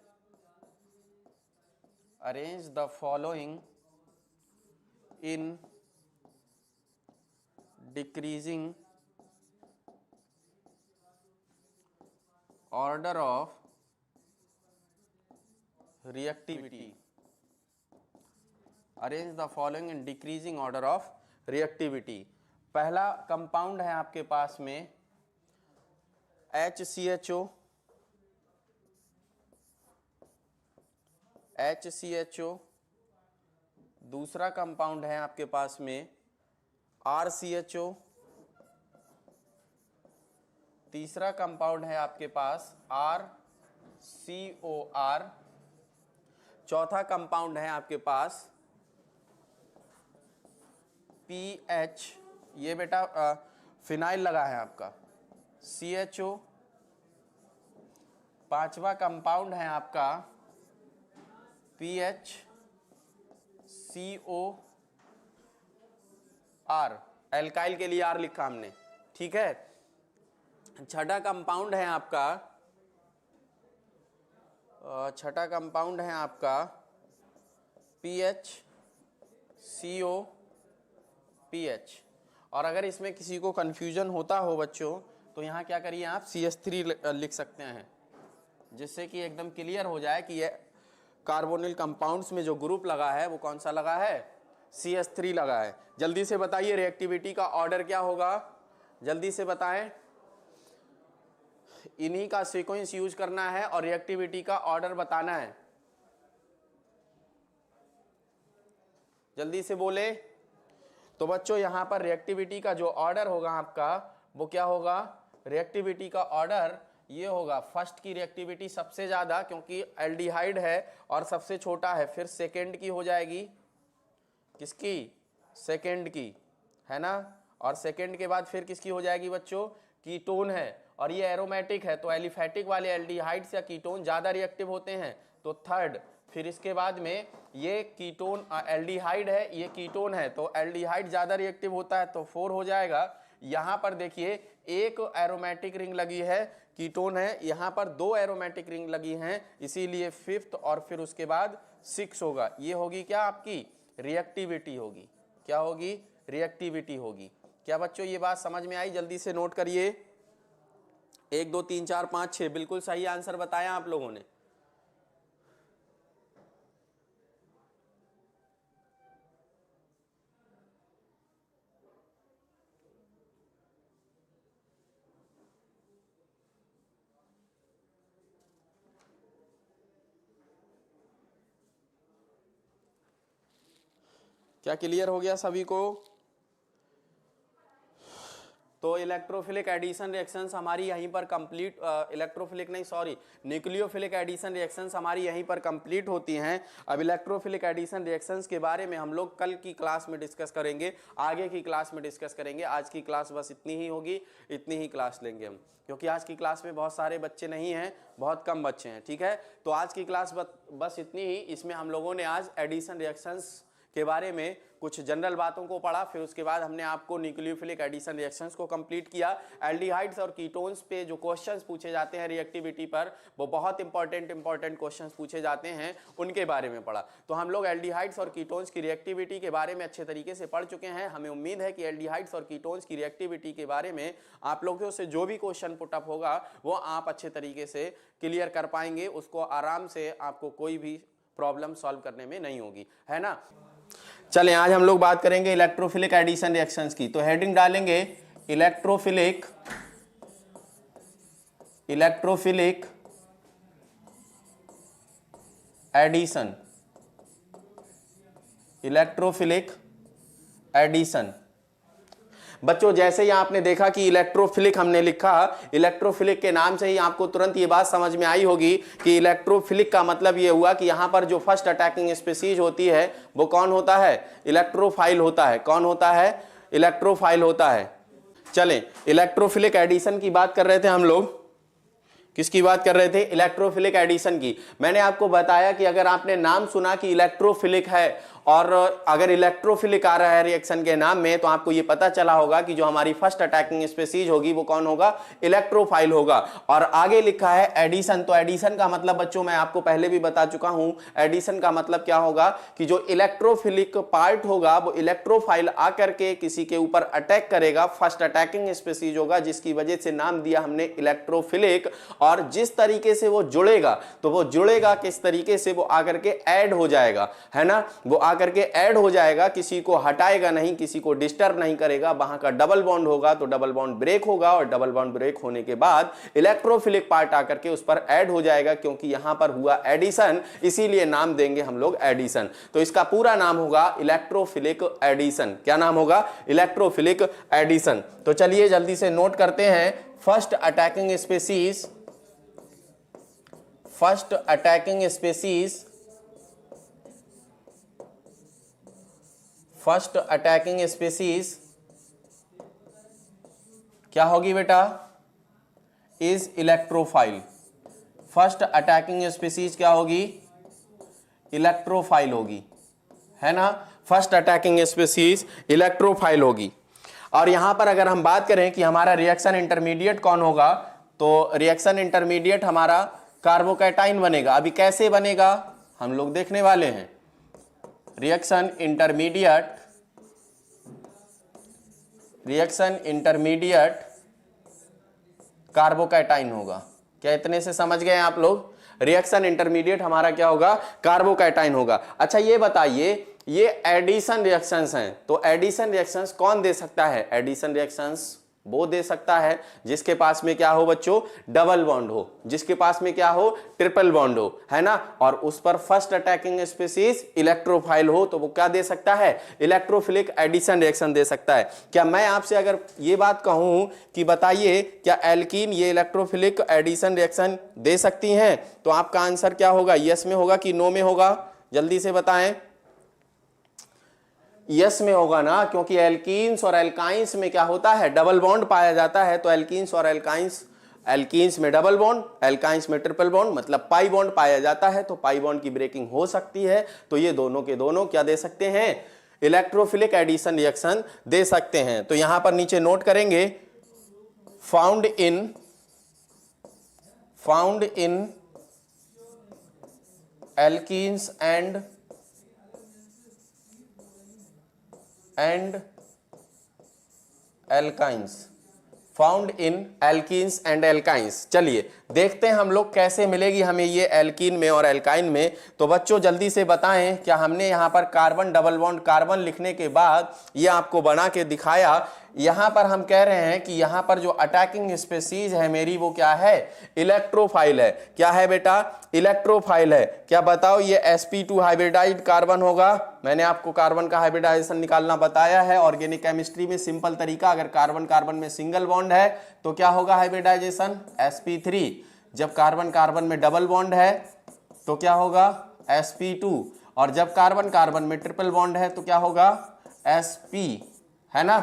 in decreasing order of reactivity, arrange the following in decreasing order of reactivity। पहला कंपाउंड है आपके पास में HCHO, दूसरा कंपाउंड है आपके पास में RCHO, तीसरा कंपाउंड है आपके पास RCOR, चौथा कंपाउंड है आपके पास PH, ये बेटा फिनाइल लगा है आपका, CHO, पांचवा कंपाउंड है आपका PHCOR, एल्काइल के लिए R लिखा हमने, ठीक है। छठा कंपाउंड है आपका PHCOPH। और अगर इसमें किसी को कंफ्यूजन होता हो बच्चों तो यहाँ क्या करिए आप CH3 लिख सकते हैं, जिससे कि एकदम क्लियर हो जाए कि ये कार्बोनिल कंपाउंड्स में जो ग्रुप लगा है वो कौन सा लगा है? CH3 लगा है। जल्दी से बताइए रिएक्टिविटी का ऑर्डर क्या होगा, जल्दी से बताएं। इन्हीं का सीक्वेंस यूज करना है और रिएक्टिविटी का ऑर्डर बताना है, जल्दी से बोले। तो बच्चों यहां पर रिएक्टिविटी का जो ऑर्डर होगा आपका वो क्या होगा? रिएक्टिविटी का ऑर्डर ये होगा, फर्स्ट की रिएक्टिविटी सबसे ज्यादा क्योंकि एल्डिहाइड है और सबसे छोटा है, फिर सेकेंड की हो जाएगी, किसकी? सेकेंड की, है ना। और सेकेंड के बाद फिर किसकी हो जाएगी बच्चों? कीटोन है, और ये एरोमेटिक है तो एलिफेटिक वाले एल्डिहाइड्स या कीटोन ज्यादा रिएक्टिव होते हैं तो थर्ड। फिर इसके बाद में ये कीटोन एल्डिहाइड है, ये कीटोन है तो एल्डिहाइड ज्यादा रिएक्टिव होता है तो 4 हो जाएगा। यहां पर देखिए एक एरोमेटिक रिंग लगी है, कीटोन है, यहां पर 2 एरोमेटिक रिंग लगी हैं, इसीलिए 5th और फिर उसके बाद 6 होगा। ये होगी क्या आपकी? रिएक्टिविटी होगी। क्या होगी? रिएक्टिविटी होगी। क्या बच्चों ये बात समझ में आई? जल्दी से नोट करिए। 1 2 3 4 5 6 बिल्कुल सही आंसर बताया आप लोगों ने। क्या क्लियर हो गया सभी को? तो इलेक्ट्रोफिलिक एडिशन रिएक्शंस हमारी यहीं पर कंप्लीट, इलेक्ट्रोफिलिक नहीं सॉरी न्यूक्लियोफिलिक एडिशन रिएक्शंस हमारी यहीं पर कंप्लीट होती हैं। अब इलेक्ट्रोफिलिक एडिशन रिएक्शंस के बारे में हम लोग कल की क्लास में डिस्कस करेंगे, आगे की क्लास में डिस्कस करेंगे। आज की क्लास बस इतनी ही होगी, इतनी ही क्लास लेंगे हम, क्योंकि आज की क्लास में बहुत सारे बच्चे नहीं हैं, बहुत कम बच्चे हैं, ठीक है। तो आज की क्लास बस इतनी ही। इसमें हम लोगों ने आज एडिशन रिएक्शंस के बारे में कुछ जनरल बातों को पढ़ा, फिर उसके बाद हमने आपको न्यूक्लियोफिलिक एडिशन रिएक्शंस को कंप्लीट किया। एल्डिहाइड्स और कीटोन्स पे जो क्वेश्चंस पूछे जाते हैं रिएक्टिविटी पर, वो बहुत इंपॉर्टेंट क्वेश्चंस पूछे जाते हैं, उनके बारे में पढ़ा। तो हम लोग एल्डिहाइड्स और कीटोन्स की रिएक्टिविटी के बारे में अच्छे तरीके से पढ़ चुके हैं। हमें उम्मीद है कि एल्डिहाइड्स और कीटोन्स की रिएक्टिविटी के बारे में आप लोगों से जो भी क्वेश्चन पुटअप होगा वो आप अच्छे तरीके से क्लियर कर पाएंगे, उसको आराम से, आपको कोई भी प्रॉब्लम सॉल्व करने में नहीं होगी, है ना। चलें आज हम लोग बात करेंगे इलेक्ट्रोफिलिक एडिशन रिएक्शंस की। तो हेडिंग डालेंगे electrophilic electrophilic addition, electrophilic addition. बच्चों जैसे ही आपने देखा कि इलेक्ट्रोफिलिक हमने लिखा, इलेक्ट्रोफिलिक के नाम से ही आपको तुरंत ये बात समझ में आई होगी कि इलेक्ट्रोफिलिक का मतलब ये हुआ कि यहां पर जो फर्स्ट अटैकिंग स्पीसीज होती है वो कौन होता है? इलेक्ट्रोफाइल होता है। कौन होता है? इलेक्ट्रोफाइल होता है। चलें, इलेक्ट्रोफिलिक एडिशन की बात कर रहे थे हम लोग। किसकी बात कर रहे थे? इलेक्ट्रोफिलिक एडिशन की। मैंने आपको बताया कि अगर आपने नाम सुना कि इलेक्ट्रोफिलिक है और अगर इलेक्ट्रोफिलिक आ रहा है रिएक्शन के नाम में, तो आपको ये पता चला होगा कि जो हमारी फर्स्ट अटैकिंग स्पीसीज होगी वो कौन होगा? इलेक्ट्रोफाइल होगा। और आगे लिखा है एडिशन, तो एडिशन का मतलब बच्चों मैं आपको पहले भी बता चुका हूं। एडिशन का मतलब क्या होगा कि जो इलेक्ट्रोफिलिक पार्ट होगा वो इलेक्ट्रोफाइल आकर के किसी के ऊपर अटैक करेगा, फर्स्ट अटैकिंग स्पीसीज होगा, जिसकी वजह से नाम दिया हमने इलेक्ट्रोफिलिक। और जिस तरीके से वो जुड़ेगा, तो वो जुड़ेगा किस तरीके से? वो आकर के ऐड हो जाएगा, है ना, वो करके ऐड हो जाएगा, किसी को हटाएगा नहीं, किसी को डिस्टर्ब नहीं करेगा। वहां का डबल बॉन्ड होगा तो डबल बॉन्ड ब्रेक होगा, और डबल बॉन्ड ब्रेक होने के बाद इलेक्ट्रोफिलिक पार्ट आकर के उस पर ऐड हो जाएगा। क्योंकि यहां पर हुआ एडिशन, इसीलिए नाम देंगे हम लोग एडिशन। तो इसका पूरा नाम होगा इलेक्ट्रोफिलिक एडिशन। क्या नाम होगा? Electrophilic addition. तो चलिए जल्दी से नोट करते हैं। First attacking species, first attacking species, first attacking species क्या होगी बेटा? Is electrophile. First attacking species क्या होगी? इलेक्ट्रोफाइल होगी, है ना। फर्स्ट अटैकिंग स्पीसीज इलेक्ट्रोफाइल होगी। और यहां पर अगर हम बात करें कि हमारा रिएक्शन इंटरमीडिएट कौन होगा, तो रिएक्शन इंटरमीडिएट हमारा कार्बोकैटाइन बनेगा। अभी कैसे बनेगा हम लोग देखने वाले हैं। Reaction intermediate, reaction intermediate carbocation होगा। क्या इतने से समझ गए आप लोग? रिएक्शन इंटरमीडिएट हमारा क्या होगा? कार्बोकैटाइन होगा। अच्छा ये बताइए, ये एडिशन रिएक्शंस हैं, तो एडिशन रिएक्शंस कौन दे सकता है? एडिशन रिएक्शंस वो दे सकता है जिसके पास में क्या हो बच्चों? डबल बॉन्ड हो, जिसके पास में क्या हो? ट्रिपल बॉन्ड हो, है ना। और उस पर फर्स्ट अटैकिंग स्पीसीज इलेक्ट्रोफाइल हो, तो वो क्या दे सकता है? इलेक्ट्रोफिलिक एडिशन रिएक्शन दे सकता है। क्या मैं आपसे अगर ये बात कहूं कि बताइए क्या एल्कीन ये इलेक्ट्रोफिलिक एडिशन रिएक्शन दे सकती हैं, तो आपका आंसर क्या होगा? यस में होगा कि नो में होगा? जल्दी से बताएं। यस में होगा ना, क्योंकि एल्कीन्स और एल्काइंस में क्या होता है? डबल बॉन्ड पाया जाता है। तो एल्कीन्स और एल्काइंस, एल्कीन्स में डबल बॉन्ड, एल्काइंस में ट्रिपल बॉन्ड, मतलब पाई बॉन्ड पाया जाता है, तो पाई बॉन्ड की ब्रेकिंग हो सकती है। तो ये दोनों के दोनों क्या दे सकते हैं? इलेक्ट्रोफिलिक एडिशन रिएक्शन दे सकते हैं। तो यहां पर नीचे नोट करेंगे, found in alkenes and alkynes, found in alkenes and alkynes. चलिए देखते हैं हम लोग कैसे मिलेगी हमें ये एल्कीन में और एल्काइन में। तो बच्चों जल्दी से बताएं, क्या हमने यहां पर कार्बन डबल बॉन्ड कार्बन लिखने के बाद ये आपको बना के दिखाया? यहां पर हम कह रहे हैं कि यहां पर जो अटैकिंग स्पीसीज है मेरी वो क्या है? इलेक्ट्रोफाइल है। क्या है बेटा? इलेक्ट्रोफाइल है। क्या बताओ ये sp2 हाइब्रिडाइज्ड कार्बन होगा? मैंने आपको कार्बन का हाइब्रिडाइजेशन निकालना बताया है ऑर्गेनिक केमिस्ट्री में। सिंपल तरीका, अगर कार्बन कार्बन में सिंगल बॉन्ड है तो क्या होगा हाइब्रिडाइजेशन? sp3। जब कार्बन कार्बन में डबल बॉन्ड है तो क्या होगा? sp2। और जब कार्बन कार्बन में ट्रिपल बॉन्ड है तो क्या होगा? sp, है ना।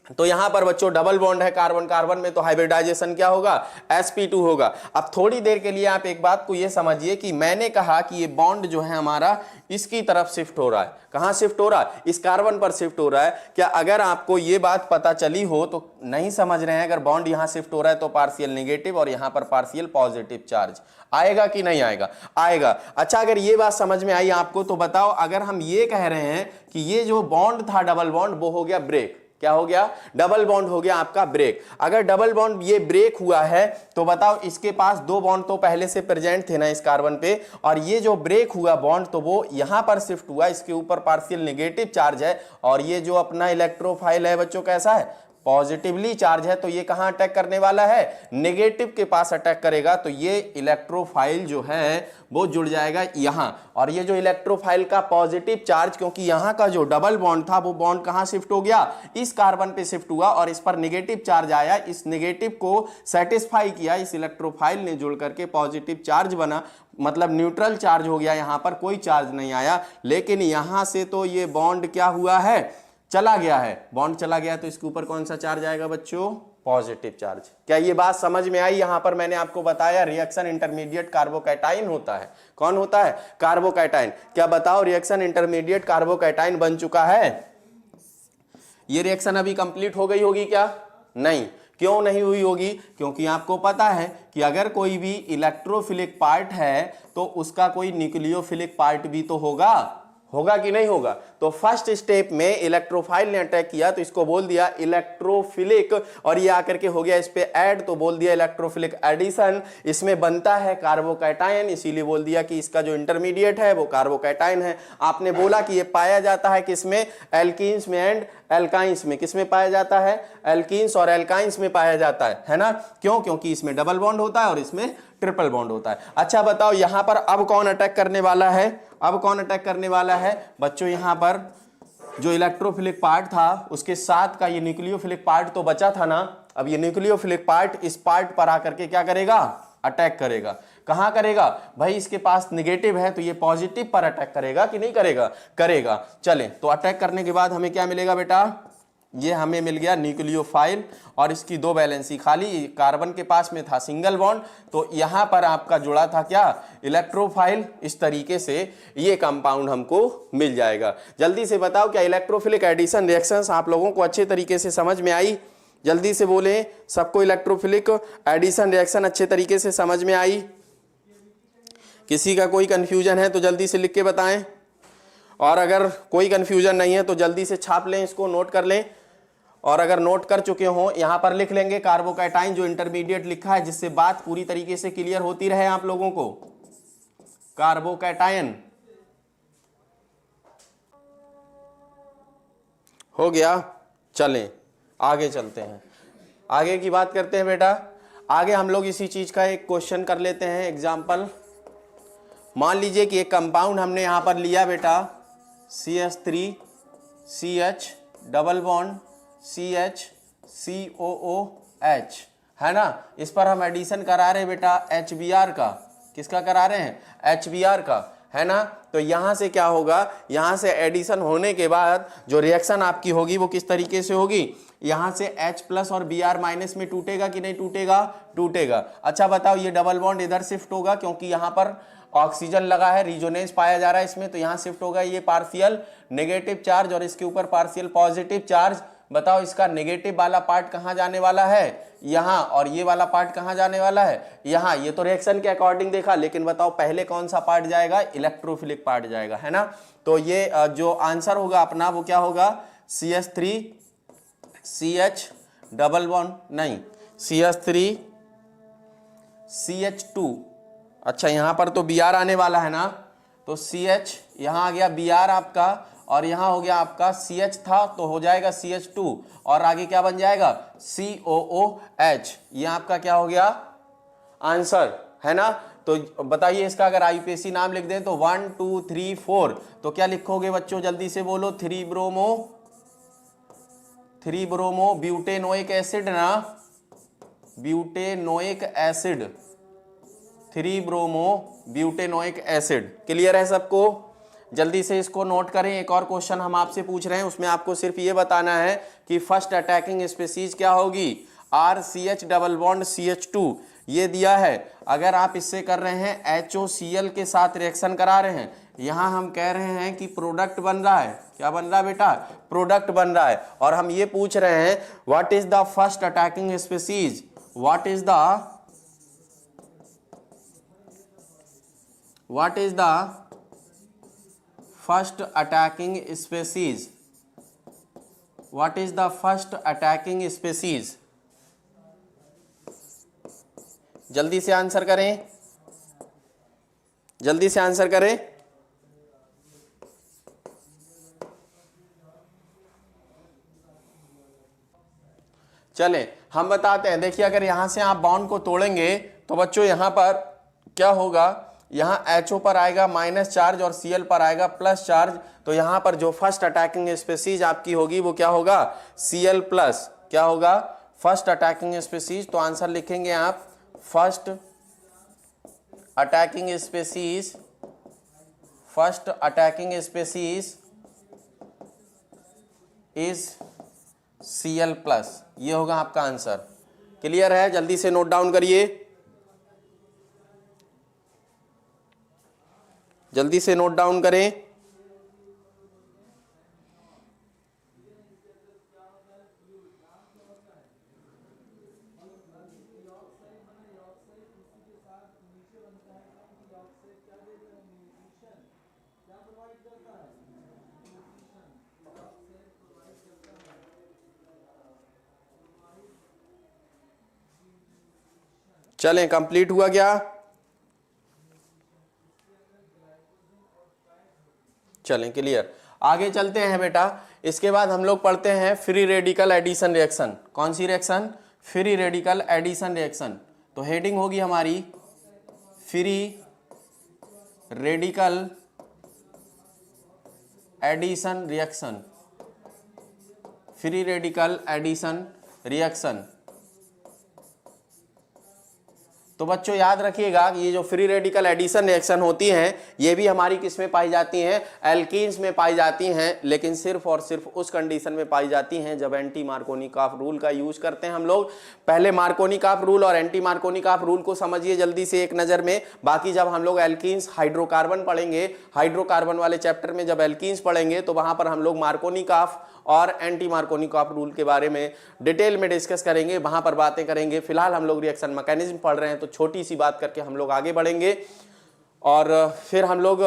तो यहां पर बच्चों डबल बॉन्ड है कार्बन कार्बन में, तो हाइब्रिडाइजेशन क्या होगा? sp2 होगा। अब थोड़ी देर के लिए आप एक बात को ये समझिए कि मैंने कहा कि ये बॉन्ड जो है हमारा इसकी तरफ शिफ्ट हो रहा है। कहां शिफ्ट हो रहा है? इस कार्बन पर शिफ्ट हो रहा है। क्या अगर आपको ये बात पता चली हो तो नहीं समझ रहे हैं, अगर बॉन्ड यहां शिफ्ट हो रहा है तो पार्शियल नेगेटिव और यहां पर पार्शियल पॉजिटिव चार्ज आएगा कि नहीं आएगा? आएगा। अच्छा अगर ये बात समझ में आई आपको तो बताओ, अगर हम ये कह रहे हैं कि ये जो बॉन्ड था डबल बॉन्ड वो हो गया ब्रेक, क्या हो गया? डबल बॉन्ड हो गया आपका ब्रेक। अगर डबल बॉन्ड ये ब्रेक हुआ है तो बताओ इसके पास दो बॉन्ड तो पहले से प्रेजेंट थे ना इस कार्बन पे, और ये जो ब्रेक हुआ बॉन्ड तो वो यहां पर शिफ्ट हुआ, इसके ऊपर पार्शियल नेगेटिव चार्ज है। और ये जो अपना इलेक्ट्रोफाइल है बच्चों कैसा है? पॉजिटिवली चार्ज है तो ये कहां अटैक करने वाला है, नेगेटिव के पास अटैक करेगा, तो ये इलेक्ट्रोफाइल जो है वो जुड़ जाएगा यहां। और ये जो इलेक्ट्रोफाइल का पॉजिटिव चार्ज, क्योंकि यहां का जो डबल बॉन्ड था वो बॉन्ड कहां शिफ्ट हो गया, इस कार्बन पे शिफ्ट हुआ और इस पर नेगेटिव चार्ज आया, इस नेगेटिव को सेटिस्फाई किया इस इलेक्ट्रोफाइल ने, जुड़ करके पॉजिटिव चार्ज बना, मतलब न्यूट्रल चार्ज हो गया, यहां पर कोई चार्ज नहीं आया। लेकिन यहां से तो ये बॉन्ड क्या हुआ है, चला गया है, बॉन्ड चला गया, तो इसके ऊपर कौन सा चार्ज आएगा बच्चों, पॉजिटिव चार्ज। क्या ये बात समझ में आई? यहां पर मैंने आपको बताया रिएक्शन इंटरमीडिएट कार्बोकैटाइन होता है। कौन होता है, कार्बोकैटाइन। क्या बताओ, रिएक्शन इंटरमीडिएट कार्बोकैटाइन बन चुका है। ये रिएक्शन अभी कंप्लीट हो गई होगी क्या, नहीं। क्यों नहीं हुई होगी, क्योंकि आपको पता है कि अगर कोई भी इलेक्ट्रोफिलिक पार्ट है तो उसका कोई न्यूक्लियोफिलिक पार्ट भी तो होगा, होगा कि नहीं होगा। तो फर्स्ट स्टेप में इलेक्ट्रोफाइल ने अटैक किया तो इसको बोल दिया इलेक्ट्रोफिलिक, और ये आकर के हो गया इस पे ऐड, तो बोल दिया इलेक्ट्रोफिलिक एडिशन। इसमें बनता है कार्बोकैटायन, इसीलिए बोल दिया कि इसका जो इंटरमीडिएट है वो कार्बोकैटायन है। आपने बोला कि ये पाया जाता है किसमें, एल्कीन्स में एंड एल्काइंस में। किसमें पाया जाता है, एल्कीन्स और एल्काइंस में पाया जाता है ना। क्यों, क्योंकि इसमें डबल बॉन्ड होता है और इसमें ट्रिपल बॉन्ड होता है। अच्छा बताओ यहां पर अब कौन अटैक करने वाला है, अब कौन अटैक करने वाला है बच्चों, यहां पर जो इलेक्ट्रोफिलिक पार्ट था उसके साथ का ये न्यूक्लियोफिलिक पार्ट तो बचा था ना। अब ये न्यूक्लियोफिलिक पार्ट इस पार्ट पर आकर के क्या करेगा, अटैक करेगा। कहां करेगा भाई, इसके पास नेगेटिव है तो ये पॉजिटिव पर अटैक करेगा कि नहीं करेगा, करेगा। चले तो अटैक करने के बाद हमें क्या मिलेगा बेटा, ये हमें मिल गया न्यूक्लियोफाइल और इसकी दो वैलेंसी खाली, कार्बन के पास में था सिंगल बॉन्ड, तो यहां पर आपका जुड़ा था क्या, इलेक्ट्रोफाइल। इस तरीके से ये कंपाउंड हमको मिल जाएगा। जल्दी से बताओ क्या इलेक्ट्रोफिलिक एडिशन रिएक्शंस आप लोगों को अच्छे तरीके से समझ में आई, जल्दी से बोले सबको इलेक्ट्रोफिलिक एडिशन रिएक्शन अच्छे तरीके से समझ में आई। किसी का कोई कंफ्यूजन है तो जल्दी से लिख के बताएं, और अगर कोई कंफ्यूजन नहीं है तो जल्दी से छाप लें, इसको नोट कर लें। और अगर नोट कर चुके हो यहां पर लिख लेंगे कार्बोकैटाइन जो इंटरमीडिएट लिखा है, जिससे बात पूरी तरीके से क्लियर होती रहे आप लोगों को। कार्बोकैटाइन हो गया। चलें आगे चलते हैं, आगे की बात करते हैं बेटा। आगे हम लोग इसी चीज का एक क्वेश्चन कर लेते हैं एग्जाम्पल। मान लीजिए कि एक कंपाउंड हमने यहां पर लिया बेटा CH3CH double bond CH COOH है ना। इस पर हम एडिशन करा रहे हैं बेटा HBr का, किसका करा रहे हैं, HBr का, है ना। तो यहां से क्या होगा, यहां से एडिशन होने के बाद जो रिएक्शन आपकी होगी वो किस तरीके से होगी, यहां से H प्लस और Br माइनस में टूटेगा कि नहीं टूटेगा, टूटेगा। अच्छा बताओ ये डबल बॉन्ड इधर शिफ्ट होगा क्योंकि यहां पर ऑक्सीजन लगा है, रिजोनेंस पाया जा रहा है इसमें, तो यहां शिफ्ट होगा ये पार्शियल नेगेटिव चार्ज और इसके ऊपर पार्शियल पॉजिटिव चार्ज। बताओ इसका नेगेटिव वाला पार्ट कहां जाने वाला है, यहां, और ये वाला पार्ट कहां जाने वाला है, यहां। ये तो रिएक्शन के अकॉर्डिंग देखा, लेकिन बताओ पहले कौन सा पार्ट जाएगा, इलेक्ट्रोफिलिक पार्ट जाएगा, है ना। तो ये जो आंसर होगा अपना वो क्या होगा, CH3CH डबल बॉन्ड नहीं, CH3CH2। अच्छा यहां पर तो Br आने वाला है ना, तो CH यहां आ गया Br आपका, और यहां हो गया आपका CH था तो हो जाएगा CH2, और आगे क्या बन जाएगा COOH। ये आपका क्या हो गया आंसर, है ना। तो बताइए इसका अगर IUPAC नाम लिख दें तो 1 2 3 4, तो क्या लिखोगे बच्चों, जल्दी से बोलो, 3 ब्रोमो ब्यूटेनोइक एसिड ना, butanoic acid, 3 bromo butanoic acid. Clear है सबको, जल्दी से इसको नोट करें। एक और क्वेश्चन हम आपसे पूछ रहे हैं, उसमें आपको सिर्फ ये बताना है कि फर्स्ट अटैकिंग स्पीसीज क्या होगी, RCH डबल बॉन्ड CH2 ये दिया है। अगर आप इससे कर रहे हैं HOCl के साथ रिएक्शन करा रहे हैं, यहां हम कह रहे हैं कि प्रोडक्ट बन रहा है, क्या बन रहा है बेटा, प्रोडक्ट बन रहा है। और हम ये पूछ रहे हैं what is the first attacking species, what is the first attacking species, what is the first attacking species. जल्दी से आंसर करें, जल्दी से आंसर करें। चलें हम बताते हैं। देखिए अगर यहां से आप बॉन्ड को तोड़ेंगे तो बच्चों यहां पर क्या होगा, यहां HO पर आएगा माइनस चार्ज और Cl पर आएगा प्लस चार्ज। तो यहां पर जो फर्स्ट अटैकिंग स्पीसीज आपकी होगी वो क्या होगा, Cl प्लस, क्या होगा, फर्स्ट अटैकिंग स्पीसीज। तो आंसर लिखेंगे आप first attacking species, first attacking species is Cl plus, ये होगा आपका आंसर। क्लियर है, जल्दी से नोट डाउन करिए, जल्दी से नोट डाउन करें। चलें कंप्लीट हुआ क्या, चलें क्लियर, आगे चलते हैं बेटा। इसके बाद हम लोग पढ़ते हैं फ्री रेडिकल एडिशन रिएक्शन। कौन सी reaction, free radical addition reaction. तो हेडिंग होगी हमारी free radical addition reaction, free radical addition reaction. तो बच्चों याद रखिएगा ये जो फ्री रेडिकल एडिशन रिएक्शन होती हैं ये भी हमारी किस में पाई जाती हैं, एल्कीन्स में पाई जाती हैं, लेकिन सिर्फ और सिर्फ उस कंडीशन में पाई जाती हैं जब एंटी मार्कोनिकॉफ रूल का यूज करते हैं हम लोग। पहले मार्कोनिकॉफ रूल और एंटी मार्कोनिकॉफ रूल को समझिए जल्दी से एक नजर में। बाकी जब हम लोग एल्कीन्स हाइड्रोकार्बन पढ़ेंगे, हाइड्रोकार्बन वाले चैप्टर में जब एल्कीन्स पढ़ेंगे तो वहां पर हम लोग मार्कोनिकॉफ और एंटी मार्कोनिकॉफ रूल के बारे में डिटेल में डिस्कस करेंगे, वहां पर बातें करेंगे। फिलहाल हम लोग रिएक्शन मैकेनिज्म पढ़ रहे हैं तो छोटी सी बात करके हम लोग आगे बढ़ेंगे और फिर हम लोग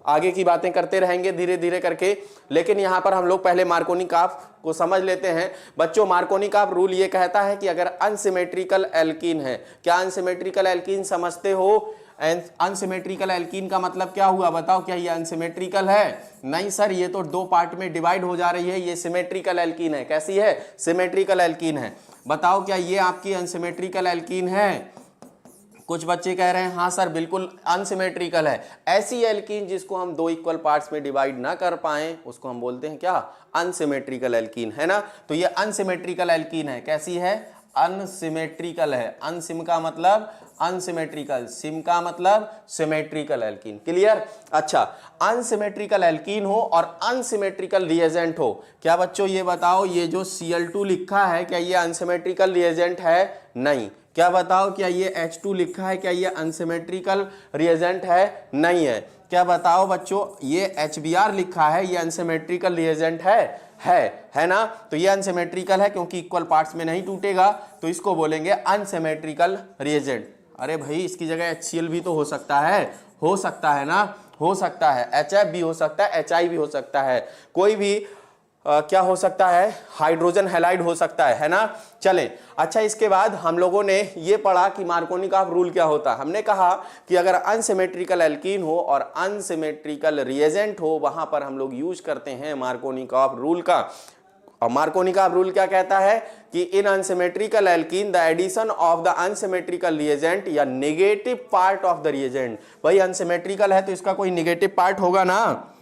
आगे की बातें करते रहेंगे धीरे धीरे करके। लेकिन यहां पर हम लोग पहले मार्कोनिकॉफ को समझ लेते हैं। बच्चों मार्कोनिकॉफ रूल ये कहता है कि अगर अनसिमेट्रिकल एल्कीन है, क्या अनसिमेट्रिकल एल्कीन समझते हो, अनसिमेट्रिकल एल्कीन का मतलब क्या हुआ बताओ, क्या ये अनसिमेट्रिकल है, नहीं सर ये तो दो पार्ट में डिवाइड हो जा रही है, ये सिमेट्रिकल एल्कीन है। कैसी है, सिमेट्रिकल एल्कीन है। बताओ क्या ये आपकी अनसिमेट्रिकल एल्कीन है, कुछ बच्चे कह रहे हैं हाँ सर बिल्कुल अनसिमेट्रिकल है। ऐसी एल्कीन जिसको हम दो इक्वल पार्ट्स में डिवाइड ना कर पाए उसको हम बोलते हैं क्या, अनसिमेट्रिकल एल्कीन, है ना। तो ये अनसिमेट्रिकल एल्कीन है, कैसी है, अनसिमेट्रिकल है। अनसिम का मतलब अनसिमेट्रिकल, सिम का मतलब सिमेट्रिकल एल्कीन। क्लियर, अच्छा अनसिमेट्रिकल एल्कीन हो और अनसिमेट्रिकल रिएजेंट हो, क्या बच्चों ये बताओ ये जो Cl2 लिखा है क्या ये अनसिमेट्रिकल रिएजेंट है, नहीं। क्या बताओ क्या ये H2 लिखा है क्या ये अनसिमेट्रिकल रिएजेंट है, नहीं है। क्या बताओ बच्चों ये HBr लिखा है ये अनसिमेट्रिकल रिएजेंट है ना। तो ये अनसिमेट्रिकल है क्योंकि इक्वल पार्ट्स में नहीं टूटेगा, तो इसको बोलेंगे अनसिमेट्रिकल रिएजेंट। अरे भाई इसकी जगह HCl भी तो हो सकता है ना, हो सकता है, HF भी हो सकता है, HI भी हो सकता है, कोई भी क्या हो सकता है, हाइड्रोजन हैलाइड हो सकता है ना। चलें अच्छा इसके बाद हम लोगों ने ये पढ़ा कि मार्कोनिकॉफ रूल क्या होता है। हमने कहा कि अगर अनसिमेट्रिकल एल्कीन हो और अनसिमेट्रिकल रिएजेंट हो वहां पर हम लोग यूज करते हैं मार्कोनिकॉफ रूल का। और मार्कोनिकॉफ रूल क्या कहता है कि in unsymmetrical alkene the addition of the unsymmetrical reagent या negative part of the reagent. भाई अनसिमेट्रिकल है तो इसका कोई नेगेटिव पार्ट होगा ना,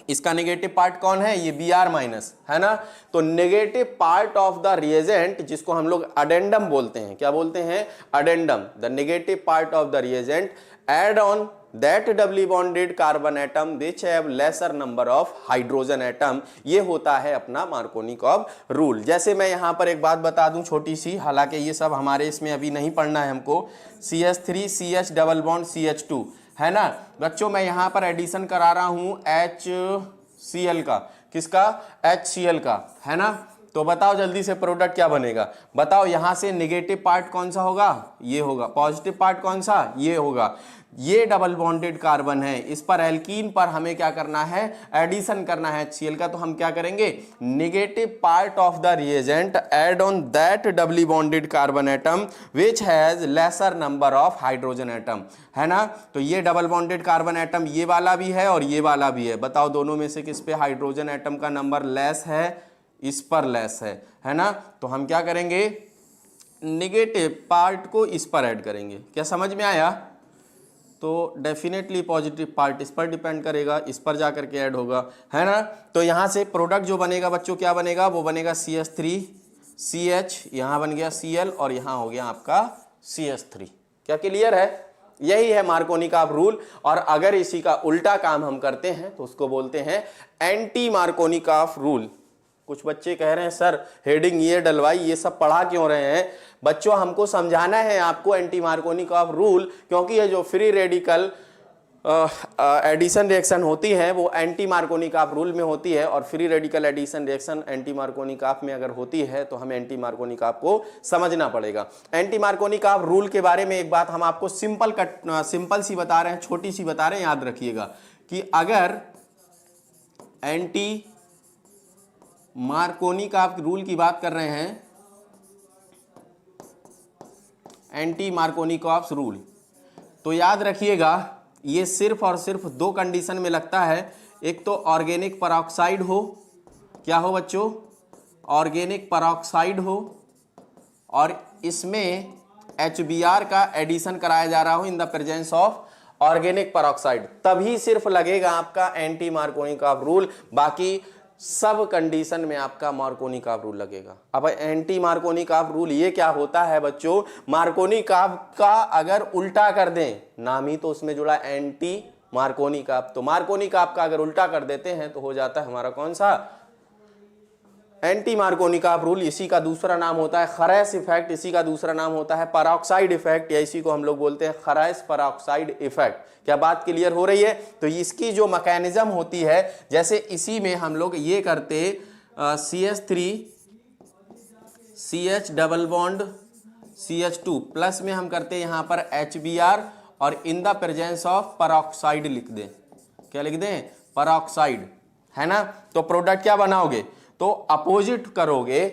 इसका नेगेटिव पार्ट कौन है, ये Br माइनस है ना। तो negative part of the reagent जिसको हम लोग अडेंडम बोलते हैं, क्या बोलते हैं, addendum, the negative part of the reagent add on that doubly bonded carbon atom which have lesser number of hydrogen atom। ये होता है अपना मार्कोनिकॉफ रूल। जैसे मैं यहां पर एक बात बता दूं छोटी सी, हालांकि ये सब हमारे इसमें अभी नहीं पढ़ना है हमको। CH3 CH double bond CH2 है ना बच्चों, मैं यहां पर एडिशन करा रहा हूं HCl का, किसका, HCl का, है ना। तो बताओ जल्दी से प्रोडक्ट क्या बनेगा, बताओ यहां से नेगेटिव पार्ट कौन सा होगा, ये होगा, पॉजिटिव पार्ट कौन सा, ये होगा। ये डबल बॉन्डेड कार्बन है, इस पर एल्कीन पर हमें क्या करना है, एडिशन करना है HCl का। तो हम क्या करेंगे, negative part of the reagent add on that doubly bonded carbon atom which has lesser number of hydrogen atom, है ना। तो ये डबल बॉन्डेड कार्बन एटम ये वाला भी है और ये वाला भी है। बताओ दोनों में से किस पे हाइड्रोजन एटम का नंबर लेस है, इस पर लेस है ना। तो हम क्या करेंगे, नेगेटिव पार्ट को इस पर ऐड करेंगे। क्या समझ में आया? तो डेफिनेटली पॉजिटिव पार्ट इस पर डिपेंड करेगा, इस पर जा करके ऐड होगा, है ना। तो यहाँ से प्रोडक्ट जो बनेगा बच्चों क्या बनेगा, वो बनेगा CH3CH, यहाँ बन गया Cl और यहाँ हो गया आपका CH3। क्या क्लियर है? यही है मार्कोनिकॉफ रूल। और अगर इसी का उल्टा काम हम करते हैं तो उसको बोलते हैं एंटी मार्कोनिकॉफ रूल। कुछ बच्चे कह रहे हैं सर हेडिंग ये डलवाई, ये सब पढ़ा क्यों रहे हैं? बच्चों हमको समझाना है आपको एंटी मार्कोनिकॉफ रूल, क्योंकि ये जो फ्री रेडिकल एडिशन रिएक्शन होती है वो एंटी मार्कोनिकॉफ रूल में होती है, और free radical addition reaction anti Markovnikov में अगर होती है तो हमें एंटी मार्कोनिकॉफ को समझना पड़ेगा। एंटी मार्कोनिकॉफ रूल के बारे में एक बात हम आपको सिंपल सी बता रहे हैं, छोटी सी बता रहे हैं, याद रखिएगा कि अगर एंटी मार्कोनिकॉफ रूल की बात कर रहे हैं, एंटी मार्कोनिकॉफ रूल, तो याद रखिएगा ये सिर्फ और सिर्फ दो कंडीशन में लगता है। एक तो ऑर्गेनिक परऑक्साइड हो, क्या हो बच्चों, ऑर्गेनिक परऑक्साइड हो, और इसमें HBr का एडिशन कराया जा रहा हो इन the presence of organic peroxide, तभी सिर्फ लगेगा आपका एंटी मार्कोनिकॉफ रूल। बाकी सब कंडीशन में आपका मार्कोनिकॉफ रूल लगेगा। अब एंटी मार्कोनिकॉफ रूल ये क्या होता है बच्चों, मार्कोनिकॉफ का अगर उल्टा कर दें, नाम ही तो उसमें जुड़ा एंटी मार्कोनिकॉफ, तो मार्कोनिकॉफ का अगर उल्टा कर देते हैं तो हो जाता है हमारा कौन सा, एंटी मार्कोनिकॉफ रूल। इसी का दूसरा नाम होता है खरैस इफेक्ट, इसी का दूसरा नाम होता है परऑक्साइड इफेक्ट, या इसी को हम लोग बोलते हैं खरैस परऑक्साइड इफेक्ट। क्या बात क्लियर हो रही है? तो इसकी जो मैकेनिज्म होती है, जैसे इसी में हम लोग ये करते CH3 CH double bond CH2 plus में हम करते यहाँ पर HBr और इन द प्रेजेंस ऑफ परऑक्साइड लिख दें। क्या लिख दें? परऑक्साइड, है ना। तो प्रोडक्ट क्या बनाओगे, तो अपोजिट करोगे,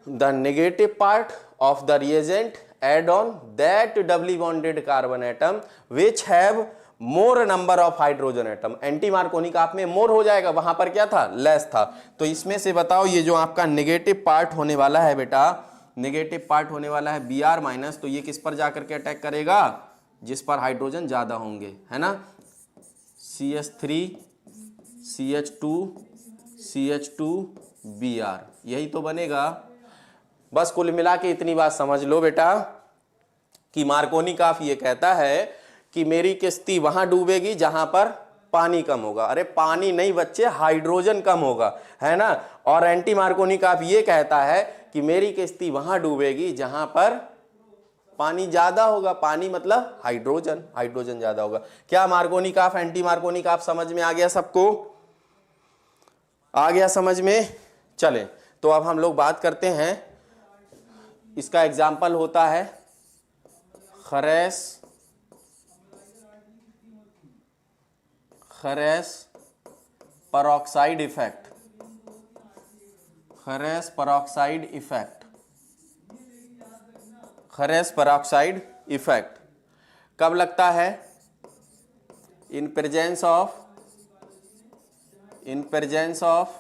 the negative part of the reagent add on that doubly bonded carbon atom which have more number of hydrogen atom। Anti Markovnikov में मोर हो जाएगा, वहां पर क्या था, लेस था। तो इसमें से बताओ ये जो आपका नेगेटिव पार्ट होने वाला है बेटा, नेगेटिव पार्ट होने वाला है Br माइनस, तो ये किस पर जाकर के अटैक करेगा, जिस पर हाइड्रोजन ज्यादा होंगे, है ना। CH3 CH2 CH2 Br, यही तो बनेगा। बस कुल मिला के इतनी बात समझ लो बेटा कि मार्कोनिकॉफ ये कहता है कि मेरी किस्ती वहां डूबेगी जहां पर पानी कम होगा। अरे पानी नहीं बच्चे, हाइड्रोजन कम होगा, है ना। और एंटी मार्कोनिकॉफ ये कहता है कि मेरी किस्ती वहां डूबेगी जहां पर पानी ज्यादा होगा। पानी मतलब हाइड्रोजन, हाइड्रोजन ज्यादा होगा। क्या मार्कोनिकॉफ एंटी मार्कोनिकॉफ समझ में आ गया सबको? आ गया समझ में? चले तो अब हम लोग बात करते हैं, इसका एग्जाम्पल होता है Kharasch peroxide effect. Kharasch peroxide effect, Kharasch peroxide effect कब लगता है, in presence of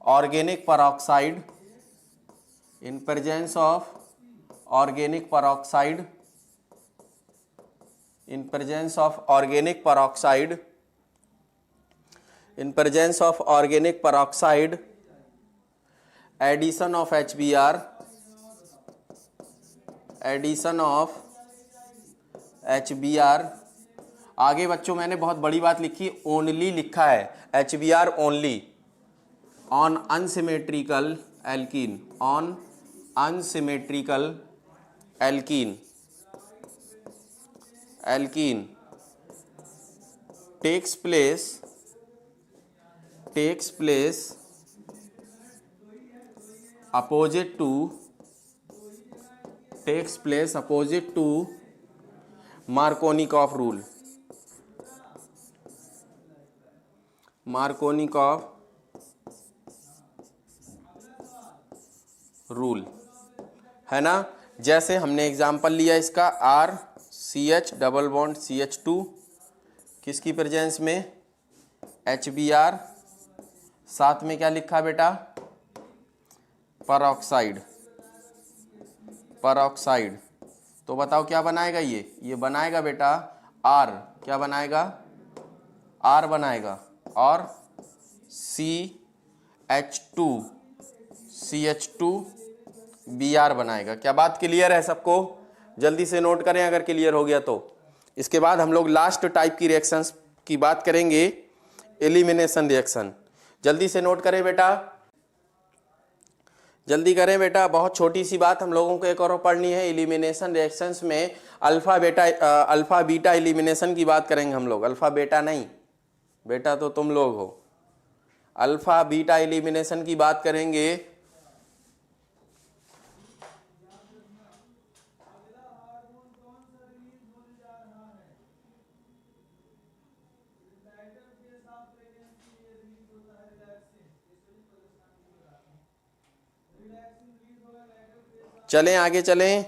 organic peroxide, in presence of organic peroxide, in presence of organic peroxide, in presence of organic peroxide, addition of HBr, addition of HBr। आगे बच्चों मैंने बहुत बड़ी बात लिखी, ओनली लिखा है, HBr only on unsymmetrical alkene, on unsymmetrical alkene takes place opposite to Markovnikov rule, Markovnikov rule, है ना। जैसे हमने एग्जाम्पल लिया इसका RCH डबल बॉन्ड CH2 किसकी प्रेजेंस में, HBr साथ में क्या लिखा बेटा, परऑक्साइड, परऑक्साइड। तो बताओ क्या बनाएगा ये बनाएगा बेटा R, क्या बनाएगा, R बनाएगा, और CH2Br बनाएगा। क्या बात क्लियर है सबको? जल्दी से नोट करें अगर क्लियर हो गया तो। इसके बाद हम लोग लास्ट टाइप की रिएक्शंस की बात करेंगे, एलिमिनेशन रिएक्शन। जल्दी से नोट करें बेटा, जल्दी करें बेटा, बहुत छोटी सी बात हम लोगों को एक और पढ़नी है। एलिमिनेशन रिएक्शंस में अल्फा बीटा एलिमिनेशन की बात करेंगे हम लोग, अल्फा बेटा नहीं, बेटा तो तुम लोग हो। अल्फा बीटा एलिमिनेशन की बात करेंगे। चलें आगे चलें,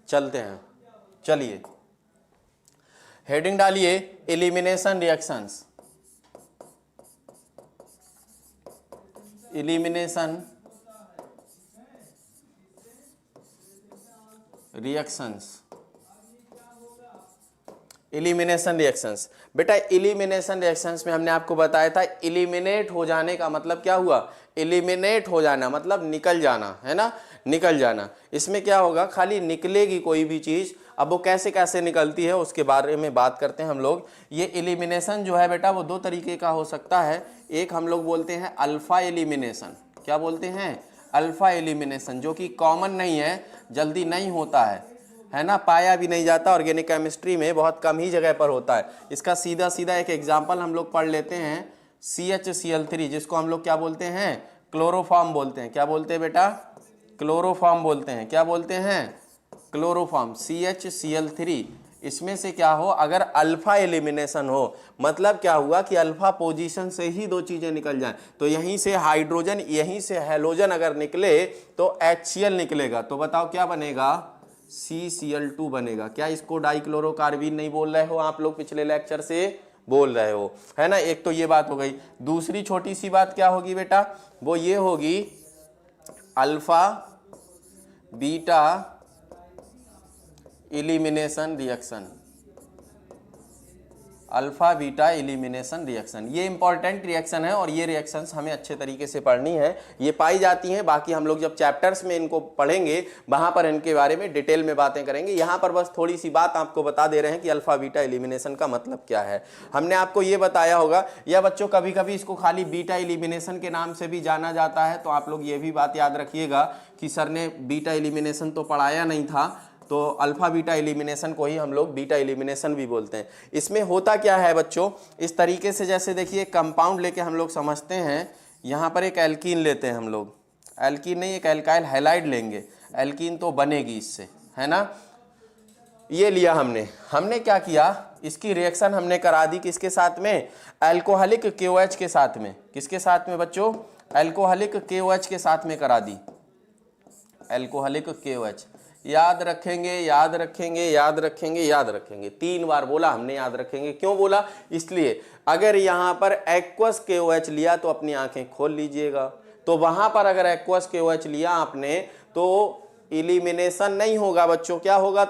चलते हैं, चलिए हेडिंग डालिए elimination reactions, elimination reactions, elimination reactions. बेटा एलिमिनेशन रिएक्शंस में हमने आपको बताया था एलिमिनेट हो जाने का मतलब क्या हुआ, एलिमिनेट हो जाना मतलब निकल जाना, है ना, निकल जाना। इसमें क्या होगा, खाली निकलेगी कोई भी चीज। अब वो कैसे कैसे निकलती है उसके बारे में बात करते हैं हम लोग। ये एलिमिनेशन जो है बेटा वो दो तरीके का हो सकता है। एक हम लोग बोलते हैं अल्फा एलिमिनेशन, क्या बोलते हैं, अल्फा एलिमिनेशन, जो कि कॉमन नहीं है, जल्दी नहीं होता है ना, पाया भी नहीं जाता, ऑर्गेनिक केमिस्ट्री में बहुत कम ही जगह पर होता है। इसका सीधा सीधा एक एग्जांपल हम लोग पढ़ लेते हैं, CHCl3, जिसको हम लोग क्या बोलते हैं, क्लोरोफॉर्म बोलते हैं। क्या बोलते हैं बेटा, क्लोरोफॉर्म बोलते हैं। क्या बोलते हैं, क्लोरोफॉर्म, CHCl3। इसमें से क्या हो, अगर अल्फा एलिमिनेशन हो, मतलब क्या हुआ कि अल्फा पोजीशन से ही दो चीजें निकल जाएं, तो यहीं से हाइड्रोजन यहीं से हैलोजन अगर निकले तो HCl निकलेगा, तो बताओ क्या बनेगा, CCl2 बनेगा। क्या इसको डाइक्लोरोकार्बीन नहीं बोल रहे हो आप लोग, पिछले लेक्चर से बोल रहे हो, है ना। एक तो ये बात हो गई। दूसरी छोटी सी बात क्या होगी बेटा, वो ये होगी alpha beta elimination reaction, alpha beta elimination reaction. ये इंपॉर्टेंट रिएक्शन है और ये रिएक्शंस हमें अच्छे तरीके से पढ़नी है। ये पाई जाती हैं, बाकी हम लोग जब चैप्टर्स में इनको पढ़ेंगे वहां पर इनके बारे में डिटेल में बातें करेंगे। यहाँ पर बस थोड़ी सी बात आपको बता दे रहे हैं कि अल्फा बीटा एलिमिनेशन का मतलब क्या है। हमने आपको ये बताया होगा, या बच्चों कभी कभी इसको खाली बीटा एलिमिनेशन के नाम से भी जाना जाता है, तो आप लोग ये भी बात याद रखिएगा कि सर ने बीटा एलिमिनेशन तो पढ़ाया नहीं था, तो अल्फा बीटा एलिमिनेशन को ही हम लोग बीटा एलिमिनेशन भी बोलते हैं। इसमें होता क्या है बच्चों, इस तरीके से जैसे देखिए कंपाउंड लेके हम लोग समझते हैं। यहाँ पर एक एल्कीन लेते हैं हम लोग, एल्कीन नहीं एक एल्काइल हैलाइड लेंगे, एल्कीन तो बनेगी इससे, है ना। ये लिया हमने क्या किया, इसकी रिएक्शन हमने करा दी किसके साथ में, अल्कोहलिक KOH के साथ में। किसके साथ में बच्चों, अल्कोहलिक KOH के साथ में करा दी, अल्कोहलिक KOH। याद रखेंगे, याद रखेंगे, याद रखेंगे, याद रखेंगे, 3 बार बोला हमने, याद रखेंगे। क्यों बोला, इसलिए अगर यहां पर एक्वस KOH लिया तो अपनी आंखें खोल लीजिएगा, तो वहां पर अगर एक्वस KOH लिया आपने तो एलिमिनेशन नहीं होगा बच्चों। क्या होगा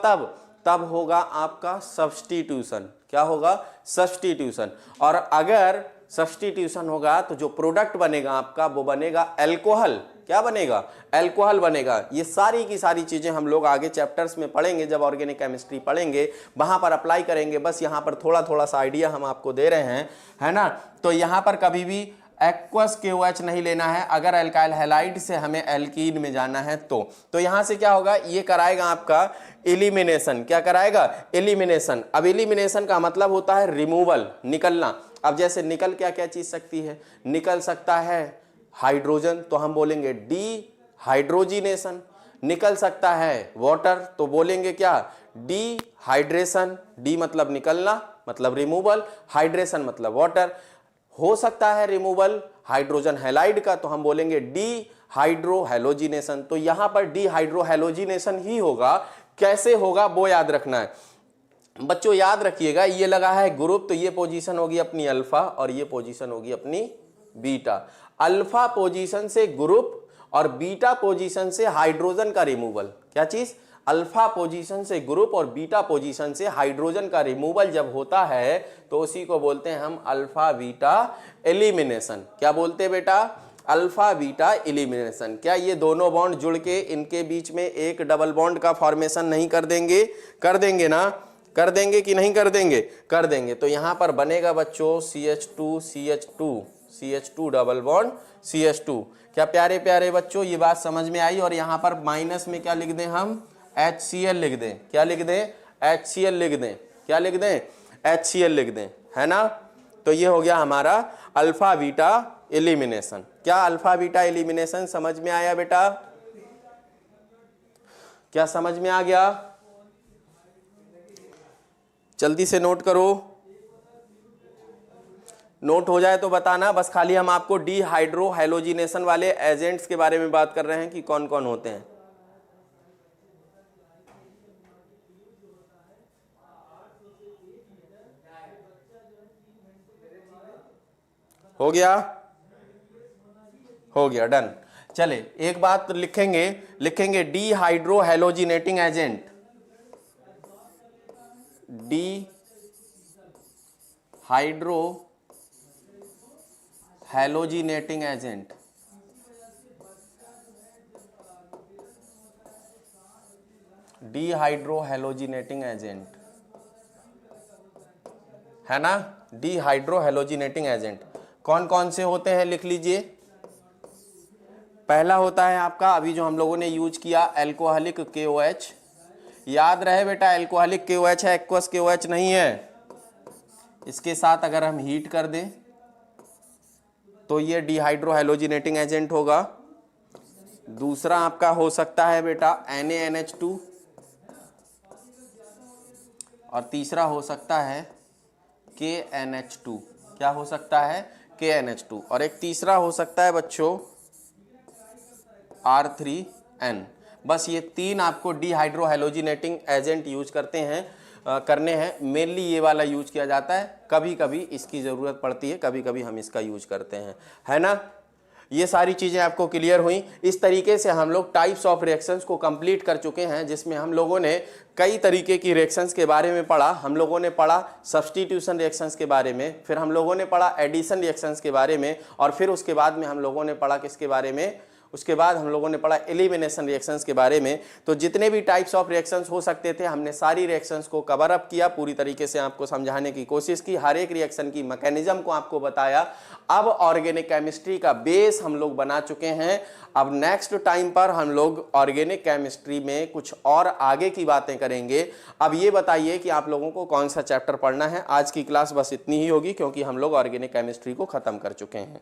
तब होगा आपका सब्स्टिट्यूशन। क्या होगा, सब्स्टिट्यूशन। और अगर सब्स्टिट्यूशन होगा तो जो प्रोडक्ट बनेगा आपका वो बनेगा अल्कोहल। क्या बनेगा, अल्कोहल बनेगा। ये सारी की सारी चीजें हम लोग आगे चैप्टर्स में पढ़ेंगे, जब ऑर्गेनिक केमिस्ट्री पढ़ेंगे वहां पर अप्लाई करेंगे। बस यहाँ पर थोड़ा थोड़ा सा आइडिया हम आपको दे रहे हैं, है ना। तो यहाँ पर कभी भी एक्वस KOH नहीं लेना है, अगर अल्काइल हैलाइड से हमें एल्कीन में जाना है तो यहां से क्या होगा, ये कराएगा आपका एलिमिनेशन। क्या कराएगा, एलिमिनेशन। अब एलिमिनेशन का मतलब होता है रिमूवल, निकलना। अब जैसे निकल क्या क्या चीज सकती है, निकल सकता है हाइड्रोजन, तो हम बोलेंगे डीहाइड्रोजिनेशन। निकल सकता है वाटर, तो बोलेंगे क्या, डीहाइड्रेशन। डी मतलब निकलना, मतलब रिमूवल, हाइड्रेशन मतलब वाटर। हो सकता है रिमूवल हाइड्रोजन हैलाइड का, तो हम बोलेंगे डीहाइड्रोहैलोजिनेशन। तो यहां पर डीहाइड्रोहैलोजिनेशन ही होगा। कैसे होगा वो याद रखना है। बच्चों याद रखिएगा, ये लगा है ग्रुप, तो ये पोजीशन होगी अपनी अल्फा और ये पोजीशन होगी अपनी बीटा। अल्फा पोजीशन से ग्रुप और बीटा पोजीशन से हाइड्रोजन का रिमूवल, क्या चीज, अल्फा पोजीशन से ग्रुप और बीटा पोजीशन से हाइड्रोजन का रिमूवल जब होता है तो उसी को बोलते हैं हम अल्फा बीटा एलिमिनेशन। क्या बोलते हैं बेटा, अल्फा बीटा एलिमिनेशन। क्या ये दोनों बॉन्ड जुड़ के इनके बीच में एक डबल बॉन्ड का फॉर्मेशन नहीं कर देंगे, कर देंगे ना, कर देंगे कि नहीं कर देंगे, कर देंगे। तो यहां पर बनेगा बच्चों CH2 CH2 CH2 double bond CH2। क्या प्यारे प्यारे बच्चों ये बात समझ में आई। और यहां पर माइनस में क्या लिख दें हम, HCl लिख दें, क्या लिख दें, HCl लिख दें, क्या लिख दें, HCl लिख दें, है ना। तो ये हो गया हमारा अल्फा बीटा एलिमिनेशन। क्या अल्फा बीटा एलिमिनेशन समझ में आया बेटा, क्या समझ में आ गया, जल्दी से नोट करो, नोट हो जाए तो बताना। बस खाली हम आपको डिहाइड्रो हैलोजिनेशन वाले एजेंट्स के बारे में बात कर रहे हैं कि कौन कौन होते हैं। हो गया, हो गया, डन। चले एक बात लिखेंगे, लिखेंगे dehydro halogenating agent, dehydro halogenating agent, dehydro halogenating agent, है ना, डिहाइड्रो हैलोजिनेटिंग एजेंट कौन कौन से होते हैं लिख लीजिए। पहला होता है आपका अभी जो हम लोगों ने यूज किया एल्कोहलिक KOH, याद रहे बेटा एल्कोहलिक KOH है, एक्वस KOH नहीं है। इसके साथ अगर हम हीट कर दें तो ये डिहाइड्रो हैलोजिनेटिंग एजेंट होगा। दूसरा आपका हो सकता है बेटा NaNH2 और तीसरा हो सकता है KNH2। क्या हो सकता है, KNH2। और एक तीसरा हो सकता है बच्चों R3N। बस ये तीन आपको डिहाइड्रो हैलोजिनेटिंग एजेंट यूज करते हैं, करने हैं। मेनली ये वाला यूज किया जाता है, कभी कभी इसकी ज़रूरत पड़ती है, कभी कभी हम इसका यूज करते हैं, है ना। ये सारी चीज़ें आपको क्लियर हुई। इस तरीके से हम लोग टाइप्स ऑफ रिएक्शंस को कंप्लीट कर चुके हैं, जिसमें हम लोगों ने कई तरीके की रिएक्शंस के बारे में पढ़ा। हम लोगों ने पढ़ा सब्स्टिट्यूशन रिएक्शंस के बारे में, फिर हम लोगों ने पढ़ा एडिशन रिएक्शंस के बारे में, और फिर उसके बाद में हम लोगों ने पढ़ा किसके बारे में, उसके बाद हम लोगों ने पढ़ा एलिमिनेशन रिएक्शंस के बारे में। तो जितने भी टाइप्स ऑफ रिएक्शंस हो सकते थे हमने सारी रिएक्शंस को कवर अप किया, पूरी तरीके से आपको समझाने की कोशिश की, हर एक रिएक्शन की मैकेनिज्म को आपको बताया। अब ऑर्गेनिक केमिस्ट्री का बेस हम लोग बना चुके हैं। अब नेक्स्ट टाइम पर हम लोग ऑर्गेनिक केमिस्ट्री में कुछ और आगे की बातें करेंगे। अब ये बताइए कि आप लोगों को कौन सा चैप्टर पढ़ना है। आज की क्लास बस इतनी ही होगी क्योंकि हम लोग ऑर्गेनिक केमिस्ट्री को खत्म कर चुके हैं,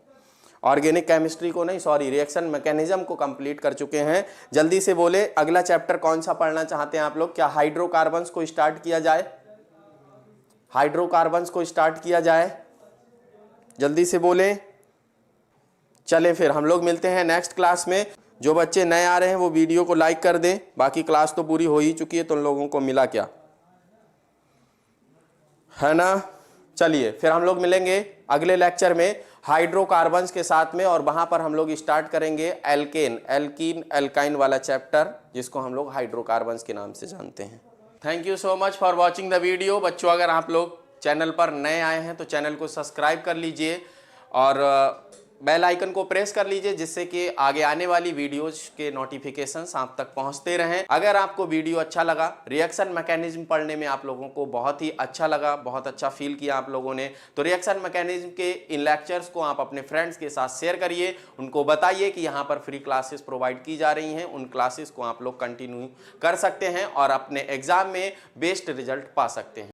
ऑर्गेनिक केमिस्ट्री को नहीं, सॉरी, रिएक्शन मैकेनिज्म को कंप्लीट कर चुके हैं। जल्दी से बोले अगला चैप्टर कौन सा पढ़ना चाहते हैं आप लोग। क्या हाइड्रोकार्बन्स को स्टार्ट किया जाए, हाइड्रोकार्बन्स को स्टार्ट किया जाए, जल्दी से बोले। चले फिर हम लोग मिलते हैं नेक्स्ट क्लास में। जो बच्चे नए आ रहे हैं वो वीडियो को लाइक कर दें, बाकी क्लास तो पूरी हो ही चुकी है, तो उन लोगों को मिला क्या, है ना। चलिए फिर हम लोग मिलेंगे अगले लेक्चर में हाइड्रोकार्बन्स के साथ में, और वहां पर हम लोग स्टार्ट करेंगे एल्केन, एल्कीन, एल्काइन वाला चैप्टर, जिसको हम लोग हाइड्रोकार्बन्स के नाम से जानते हैं। Thank you so much for watching the video. बच्चों अगर आप लोग चैनल पर नए आए हैं तो चैनल को सब्सक्राइब कर लीजिए और बेल आइकन को प्रेस कर लीजिए, जिससे कि आगे आने वाली वीडियोज के नोटिफिकेशंस आप तक पहुंचते रहें। अगर आपको वीडियो अच्छा लगा, रिएक्शन मैकेनिज्म पढ़ने में आप लोगों को बहुत ही अच्छा लगा, बहुत अच्छा फील किया आप लोगों ने, तो रिएक्शन मैकेनिज्म के इन लेक्चर्स को आप अपने फ्रेंड्स के साथ शेयर करिए। उनको बताइए कि यहाँ पर फ्री क्लासेस प्रोवाइड की जा रही हैं, उन क्लासेस को आप लोग कंटिन्यू कर सकते हैं और अपने एग्जाम में बेस्ट रिजल्ट पा सकते हैं।